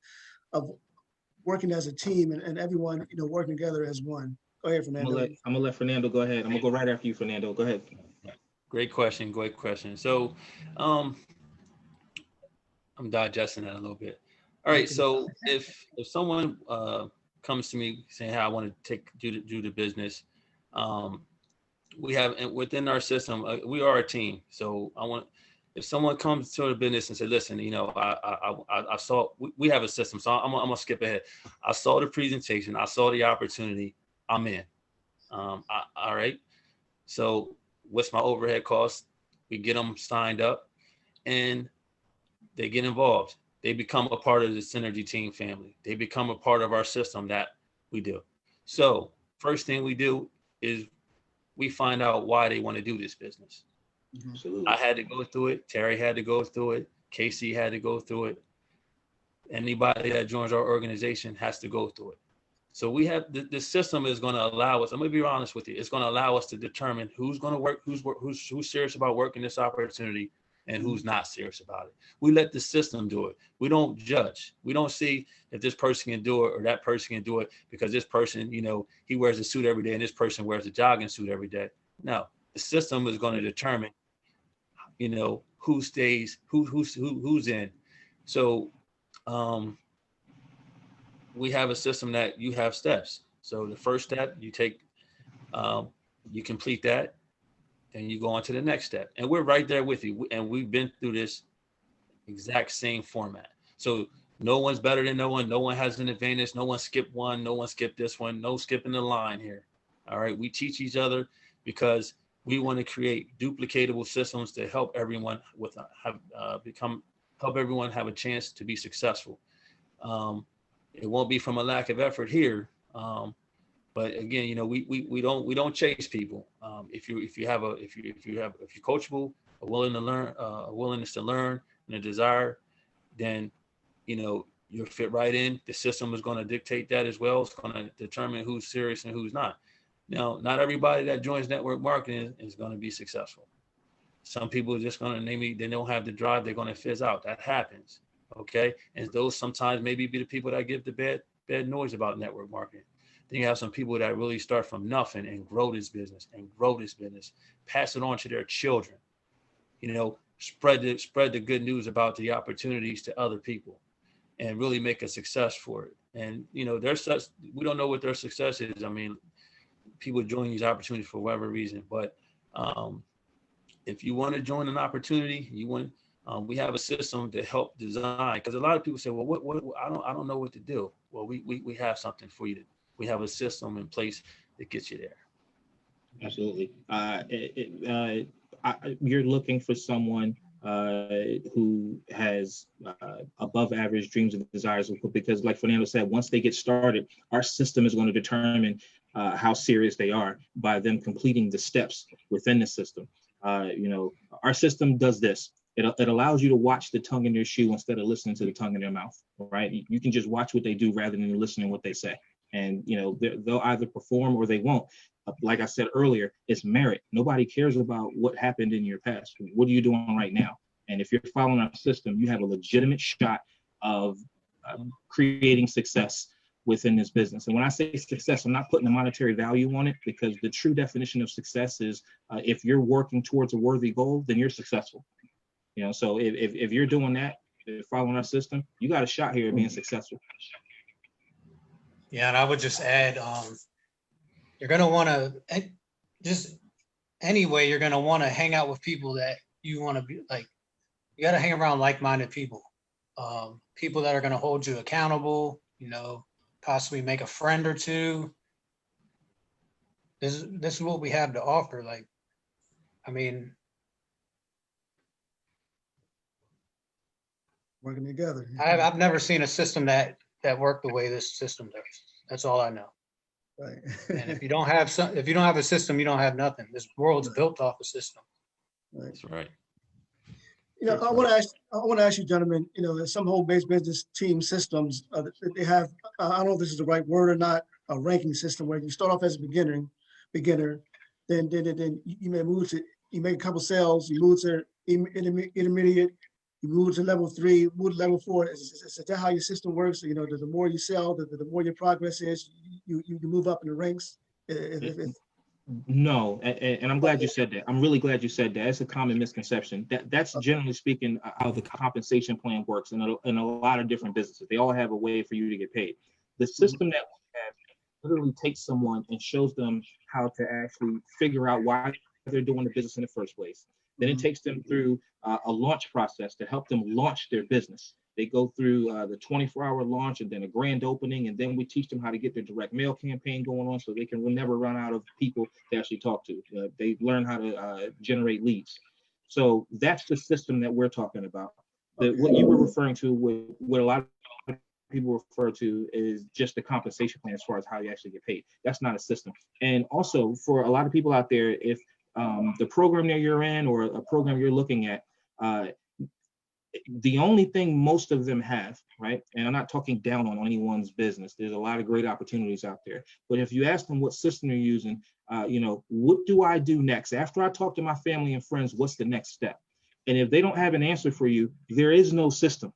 [SPEAKER 1] working as a team and everyone, working together as one. Go ahead, Fernando.
[SPEAKER 2] I'm gonna let Fernando go ahead. I'm gonna go right after you, Fernando. Go ahead.
[SPEAKER 3] Great question. Great question. So, I'm digesting that a little bit. All right. So if someone comes to me saying, "Hey, I want to do the business," we have within our system, we are a team. So if someone comes to the business and say, "Listen, I saw," we have a system. So I'm gonna skip ahead. I saw the presentation. I saw the opportunity. I'm in. All right. So what's my overhead cost? We get them signed up, and they get involved. They become a part of the Synergy Team family. They become a part of our system that we do. So first thing we do is we find out why they want to do this business.
[SPEAKER 2] Absolutely.
[SPEAKER 3] I had to go through it. Terry had to go through it. Casey had to go through it. Anybody that joins our organization has to go through it. So we have the system is going to allow us. I'm going to be honest with you. It's going to allow us to determine who's going to work, who's serious about working this opportunity, and who's not serious about it. We let the system do it. We don't judge. We don't see if this person can do it or that person can do it because this person, he wears a suit every day and this person wears a jogging suit every day. No, the system is going to determine, who stays, who's in. So, we have a system that you have steps. So the first step you take, you complete that, and you go on to the next step. And we're right there with you. And we've been through this exact same format. So no one's better than no one. No one has an advantage. No one skipped one. No one skipped this one. No skipping the line here. All right. We teach each other because we want to create duplicatable systems to help everyone help everyone have a chance to be successful. It won't be from a lack of effort here, but again, we don't chase people. If you're coachable, a willingness to learn, and a desire, then you'll fit right in. The system is going to dictate that as well. It's going to determine who's serious and who's not. Now, not everybody that joins network marketing is going to be successful. Some people are just going to they don't have the drive. They're going to fizz out. That happens. Okay. And those sometimes maybe be the people that give the bad noise about network marketing. Then you have some people that really start from nothing and grow this business, pass it on to their children, spread the good news about the opportunities to other people and really make a success for it. And, we don't know what their success is. I mean, people join these opportunities for whatever reason, but if you want to join an opportunity, we have a system to help design, because a lot of people say, well, what I don't know what to do. Well, we have something for you. We have a system in place that gets you there.
[SPEAKER 2] Absolutely. You're looking for someone who has above average dreams and desires, because like Fernando said, once they get started, our system is going to determine how serious they are by them completing the steps within the system. Our system does this. It allows you to watch the tongue in their shoe instead of listening to the tongue in their mouth, right? You can just watch what they do rather than listening to what they say. And, they'll either perform or they won't. Like I said earlier, it's merit. Nobody cares about what happened in your past. What are you doing right now? And if you're following our system, you have a legitimate shot of creating success within this business. And when I say success, I'm not putting a monetary value on it, because the true definition of success is if you're working towards a worthy goal, then you're successful. So if you're doing that, following our system, you got a shot here at being successful.
[SPEAKER 4] Yeah, and I would just add, you're going to want to you're going to want to hang out with people that you want to be like. You got to hang around like-minded people, people that are going to hold you accountable, possibly make a friend or two. This is what we have to offer.
[SPEAKER 1] Working together.
[SPEAKER 4] I've never seen a system that worked the way this system does. That's all I know.
[SPEAKER 1] Right.
[SPEAKER 4] And if you don't have a system, you don't have nothing. This world's built off a system.
[SPEAKER 1] Right.
[SPEAKER 3] That's right.
[SPEAKER 1] I want to ask you, gentlemen. Some home-based business team systems, they have. I don't know if this is the right word or not. A ranking system where you start off as a beginner, then you may move to. You make a couple sales. You move to intermediate. You move to level 3, move to level 4. Is that how your system works? The more you sell, the more your progress is. You move up in the ranks.
[SPEAKER 2] No, and I'm glad you said that. I'm really glad you said that. It's a common misconception. That's generally speaking how the compensation plan works in a lot of different businesses. They all have a way for you to get paid. The system that we have literally takes someone and shows them how to actually figure out why they're doing the business in the first place. Then it takes them through a launch process to help them launch their business. They go through the 24-hour launch and then a grand opening, and then we teach them how to get their direct mail campaign going on so they can never run out of people to actually talk to. They learn how to generate leads. So that's the system that we're talking about. What you were referring to, what a lot of people refer to, is just the compensation plan as far as how you actually get paid. That's not a system. And also, for a lot of people out there, if the program that you're in or a program you're looking at, the only thing most of them have, right? And I'm not talking down on anyone's business. There's a lot of great opportunities out there. But if you ask them what system they're using, what do I do next? After I talk to my family and friends, what's the next step? And if they don't have an answer for you, there is no system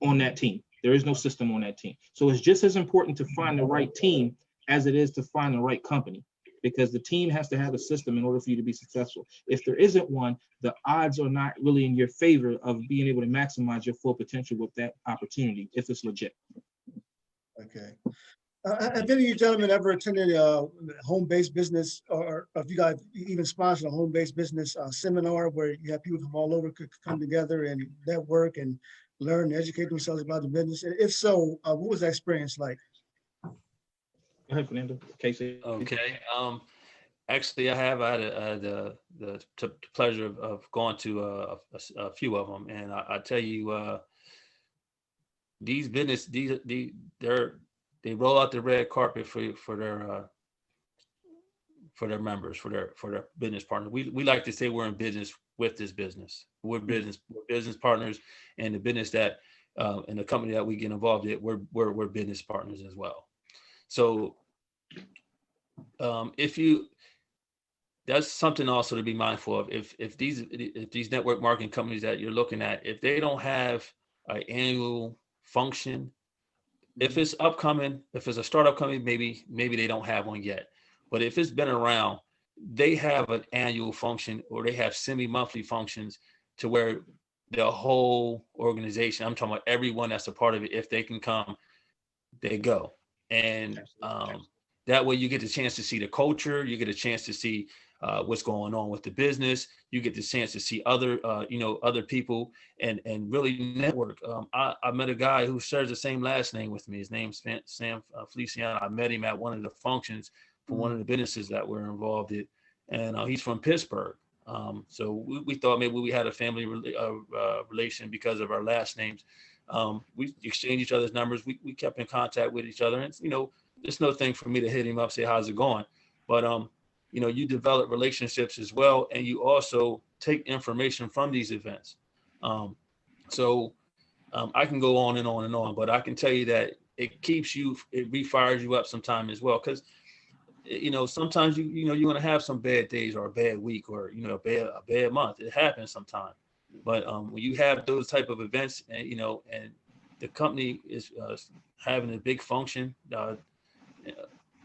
[SPEAKER 2] on that team. There is no system on that team. So it's just as important to find the right team as it is to find the right company, because the team has to have a system in order for you to be successful. If there isn't one, the odds are not really in your favor of being able to maximize your full potential with that opportunity if it's legit.
[SPEAKER 1] Okay. Have any of you gentlemen ever attended a home-based business, or if you guys even sponsored a home-based business seminar where you have people from all over could come together and network and learn and educate themselves about the business? And if so, what was that experience like?
[SPEAKER 2] Go ahead, Fernando. Casey.
[SPEAKER 3] Okay. Actually, I had the pleasure of going to a few of them, and I tell you, these business they roll out the red carpet for their members, for their business partners. We like to say we're in business with this business. We're business partners, and the business that and the company that we get involved in, we're business partners as well. So that's something also to be mindful of. If these network marketing companies that you're looking at, if they don't have an annual function, if it's upcoming, if it's a startup company, maybe they don't have one yet. But if it's been around, they have an annual function, or they have semi-monthly functions to where the whole organization, I'm talking about everyone that's a part of it, if they can come, they go. And that way you get the chance to see the culture, you get a chance to see what's going on with the business, you get the chance to see other people and really network. I met a guy who shares the same last name with me. His name's Sam Feliciana. I met him at one of the functions for one of the businesses that we're involved in, and he's from Pittsburgh. So we thought maybe we had a family relation because of our last names. We exchanged each other's numbers. We kept in contact with each other, and there's no thing for me to hit him up, say, how's it going? But you develop relationships as well, and you also take information from these events. So I can go on and on and on, but I can tell you that it refires you up sometime as well, because sometimes you're going to have some bad days or a bad week or a bad month. It happens sometimes. But when you have those type of events, and and the company is having a big function,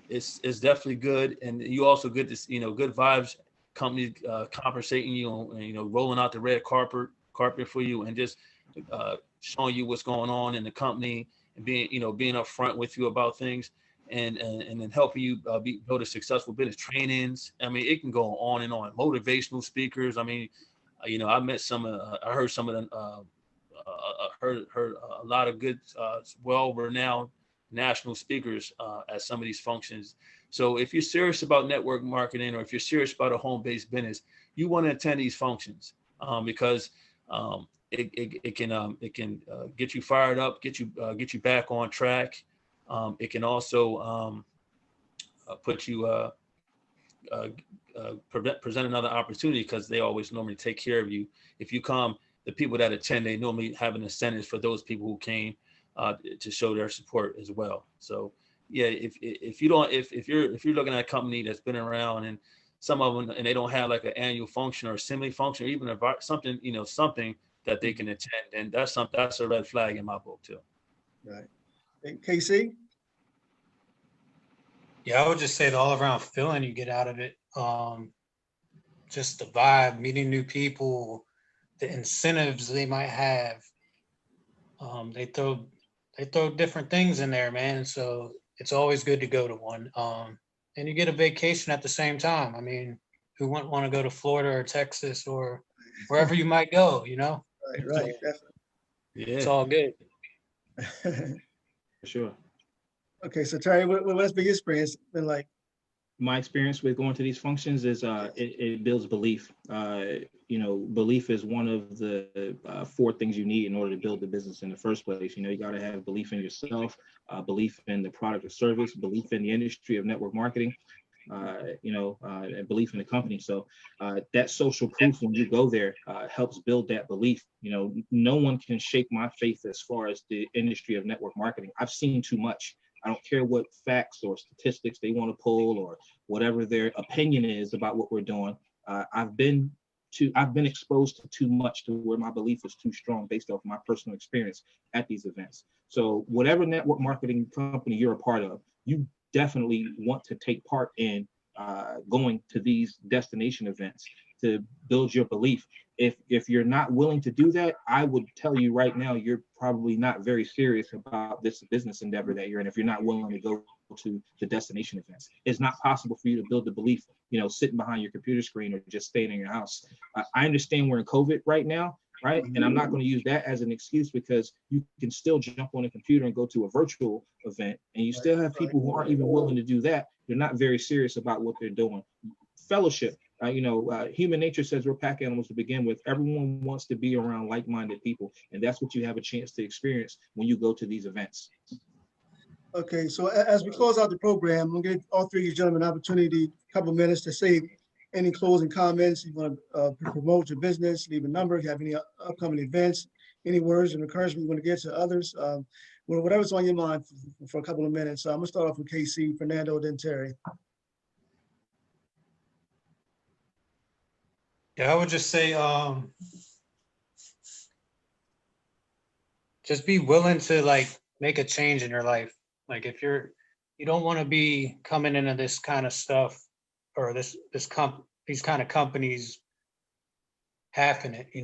[SPEAKER 3] it's definitely good. And you also get this good vibes, company compensating you and rolling out the red carpet for you, and just showing you what's going on in the company, and being upfront with you about things, and then helping you build a successful business. Trainings, I mean, it can go on and on. Motivational speakers, I mean, I met some, I heard some of them, heard a lot of good, well-renowned national speakers at some of these functions. So if you're serious about network marketing, or if you're serious about a home-based business, you want to attend these functions because it can get you fired up, get you back on track. It can also put you present another opportunity, because they always normally take care of you. If you come, the people that attend, they normally have an incentive for those people who came to show their support as well. So yeah, if you're looking at a company that's been around, and some of them, and they don't have like an annual function or a semi-function, or even something that they can attend, and that's a red flag in my book too.
[SPEAKER 1] Right. And KC?
[SPEAKER 4] Yeah, I would just say the all-around feeling you get out of it. Just the vibe, meeting new people, the incentives they might have. They throw different things in there, man. So it's always good to go to one. And you get a vacation at the same time. I mean, who wouldn't want to go to Florida or Texas or wherever you might go,
[SPEAKER 1] Right.
[SPEAKER 4] So, yeah. It's all good.
[SPEAKER 2] For sure.
[SPEAKER 1] Okay, so Terry, what's been your experience been like?
[SPEAKER 2] My experience with going to these functions is it builds belief. Belief is one of the 4 things you need in order to build the business in the first place. You got to have belief in yourself, belief in the product or service, belief in the industry of network marketing. and belief in the company. So that social proof when you go there helps build that belief. No one can shake my faith as far as the industry of network marketing. I've seen too much. I don't care what facts or statistics they want to pull or whatever their opinion is about what we're doing. I've been exposed to too much to where my belief is too strong based off my personal experience at these events. So whatever network marketing company you're a part of, you definitely want to take part in going to these destination events to build your belief. If you're not willing to do that, I would tell you right now, you're probably not very serious about this business endeavor that you're in. If you're not willing to go to the destination events, it's not possible for you to build the belief, sitting behind your computer screen or just staying in your house. I understand we're in COVID right now, right? And I'm not going to use that as an excuse, because you can still jump on a computer and go to a virtual event, and you still have people who aren't even willing to do that. They're not very serious about what they're doing. Fellowship. Human nature says we're pack animals to begin with. Everyone wants to be around like-minded people, and that's what you have a chance to experience when you go to these events.
[SPEAKER 1] Okay, so as we close out the program, I'm gonna give all three of you gentlemen an opportunity, a couple of minutes to say any closing comments. You want to promote your business, leave a number, if you have any upcoming events, any words of encouragement you want to get to others, whatever's on your mind for a couple of minutes. So I'm gonna start off with KC, Fernando, then Terry.
[SPEAKER 4] Yeah, I would just say, just be willing to make a change in your life. Like if you don't want to be coming into this kind of stuff or these kind of companies halving it, you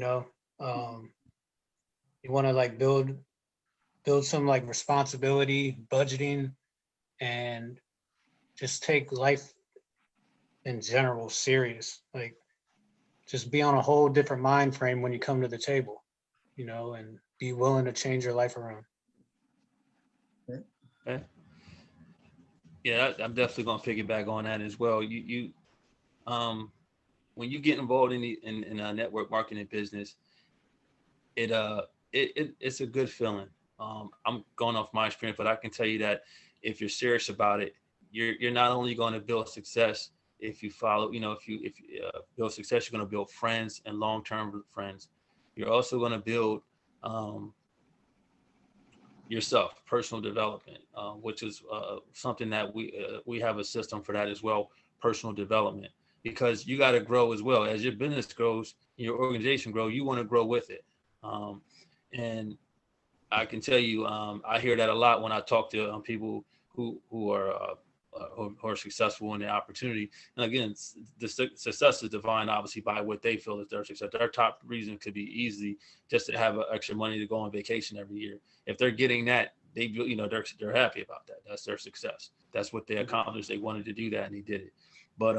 [SPEAKER 4] want to build some responsibility, budgeting, and just take life in general serious. Just be on a whole different mind frame when you come to the table, and be willing to change your life around.
[SPEAKER 3] Okay. Yeah, I'm definitely going to piggyback on that as well. When you get involved in a network marketing business, it's a good feeling. I'm going off my experience, but I can tell you that if you're serious about it, you're not only going to build success. If you follow, if you build success, you're going to build friends and long-term friends. You're also going to build yourself, personal development, which is something that we have a system for that as well, personal development, because you got to grow as well. As your business grows, your organization grows, you want to grow with it. And I can tell you, I hear that a lot when I talk to people who are successful in the opportunity. And again, the success is defined obviously by what they feel is their success. Their top reason could be easily just to have extra money to go on vacation every year. If they're getting that, they're happy about that. That's their success. That's what they accomplished. They wanted to do that and they did it. But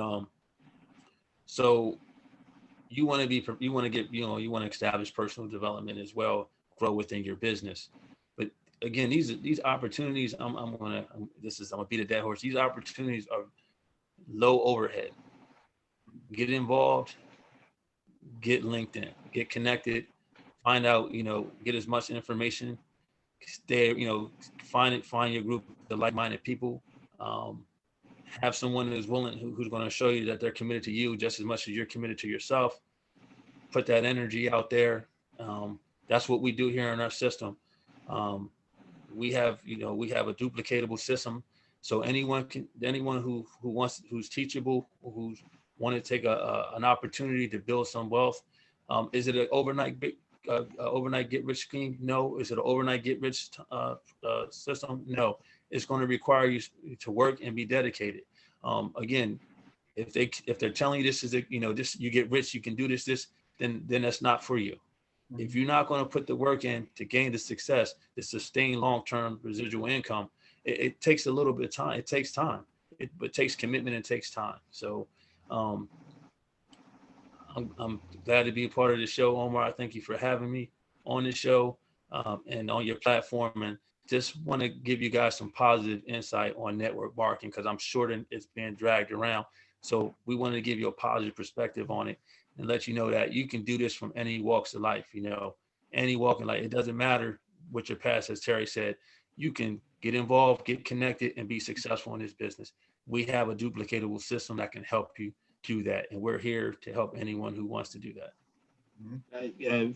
[SPEAKER 3] so you want to establish personal development as well, grow within your business. But again, these opportunities, I'm gonna beat a dead horse. These opportunities are low overhead. Get involved, get linked in, get connected, find out, get as much information. Stay, find your group of like-minded people. Have someone who's willing, who's going to show you that they're committed to you just as much as you're committed to yourself. Put that energy out there. That's what we do here in our system. We have a duplicatable system. So anyone who's teachable, who's want to take an opportunity to build some wealth. Is it an overnight get rich scheme? No. Is it an overnight get rich system? No. It's going to require you to work and be dedicated. Again, if they're telling you this is this you get rich, you can do this, then that's not for you. Mm-hmm. If you're not going to put the work in to gain the success, to sustain long-term residual income, it takes a little bit of time. It takes time. It takes commitment and takes time. So I'm glad to be a part of the show, Omar. I thank you for having me on the show and on your platform. And just want to give you guys some positive insight on network marketing, because I'm sure that it's being dragged around. So we want to give you a positive perspective on it and let you know that you can do this from any walks of life, any walk in life. It doesn't matter what your past, as Terry said, you can get involved, get connected, and be successful in this business. we have a duplicatable system that can help you do that. And we're here to help anyone who wants to do that.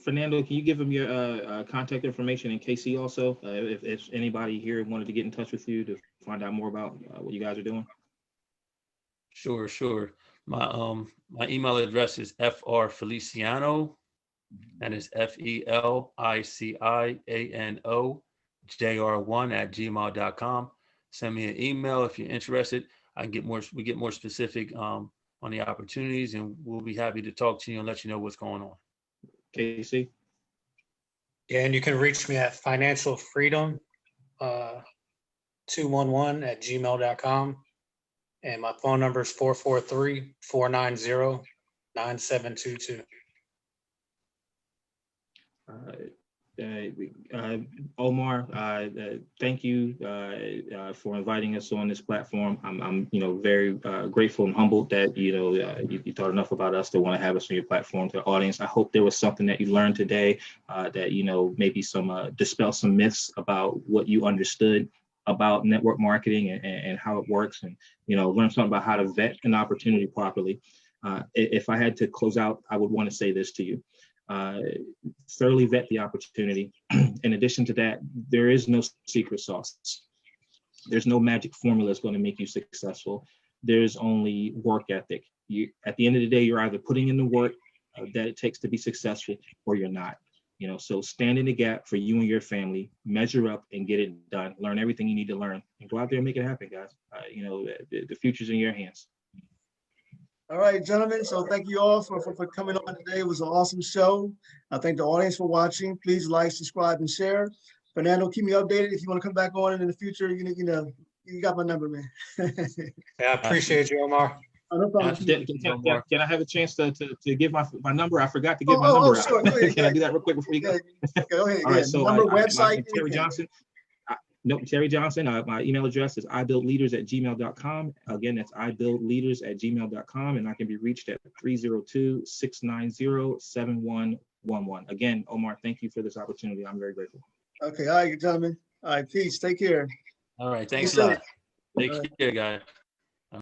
[SPEAKER 2] Fernando, can you give them your contact information, and KC also, if anybody here wanted to get in touch with you to find out more about what you guys are doing?
[SPEAKER 3] Sure. My email address is frfeliciano, and it's FELICIANOJR1@gmail.com. Send me an email if you're interested. We get more specific on the opportunities, and we'll be happy to talk to you and let you know what's going on.
[SPEAKER 2] KC?
[SPEAKER 4] Yeah, and you can reach me at financialfreedom211@gmail.com. And my phone number is 443-490-9722.
[SPEAKER 2] Omar, thank you for inviting us on this platform. I'm very grateful and humbled that you thought enough about us to want to have us on your platform. To the audience, I hope there was something that you learned today that maybe dispel some myths about what you understood about network marketing and how it works, and learn something about how to vet an opportunity properly. If I had to close out, I would want to say this to you. Thoroughly vet the opportunity. In addition to that, there is no secret sauce. There's no magic formula that's going to make you successful. There's only work ethic. At the end of the day, you're either putting in the work that it takes to be successful, or you're not. So stand in the gap for you and your family, measure up and get it done. Learn everything you need to learn, and go out there and make it happen, guys. The future's in your hands.
[SPEAKER 1] All right, gentlemen. So thank you all for coming on today. It was an awesome show. I thank the audience for watching. Please like, subscribe, and share. Fernando, keep me updated. If you want to come back on in the future, you got my number, man.
[SPEAKER 4] Yeah, I appreciate you, Omar.
[SPEAKER 1] No problem.
[SPEAKER 2] Can I have a chance to give my number? I forgot to give my number out.
[SPEAKER 1] Sure.
[SPEAKER 2] Can I do that real quick before you go?
[SPEAKER 1] Go ahead.
[SPEAKER 2] All right, so
[SPEAKER 1] number, website.
[SPEAKER 2] Terry Johnson. Terry Johnson. My email address is ibuildleaders@gmail.com. Again, that's ibuildleaders@gmail.com, and I can be reached at 302-690-7111. Again, Omar, thank you for this opportunity. I'm very grateful.
[SPEAKER 1] Okay, all right, gentlemen. All right, peace. Take care.
[SPEAKER 3] All right, thanks a lot. Take care, guys.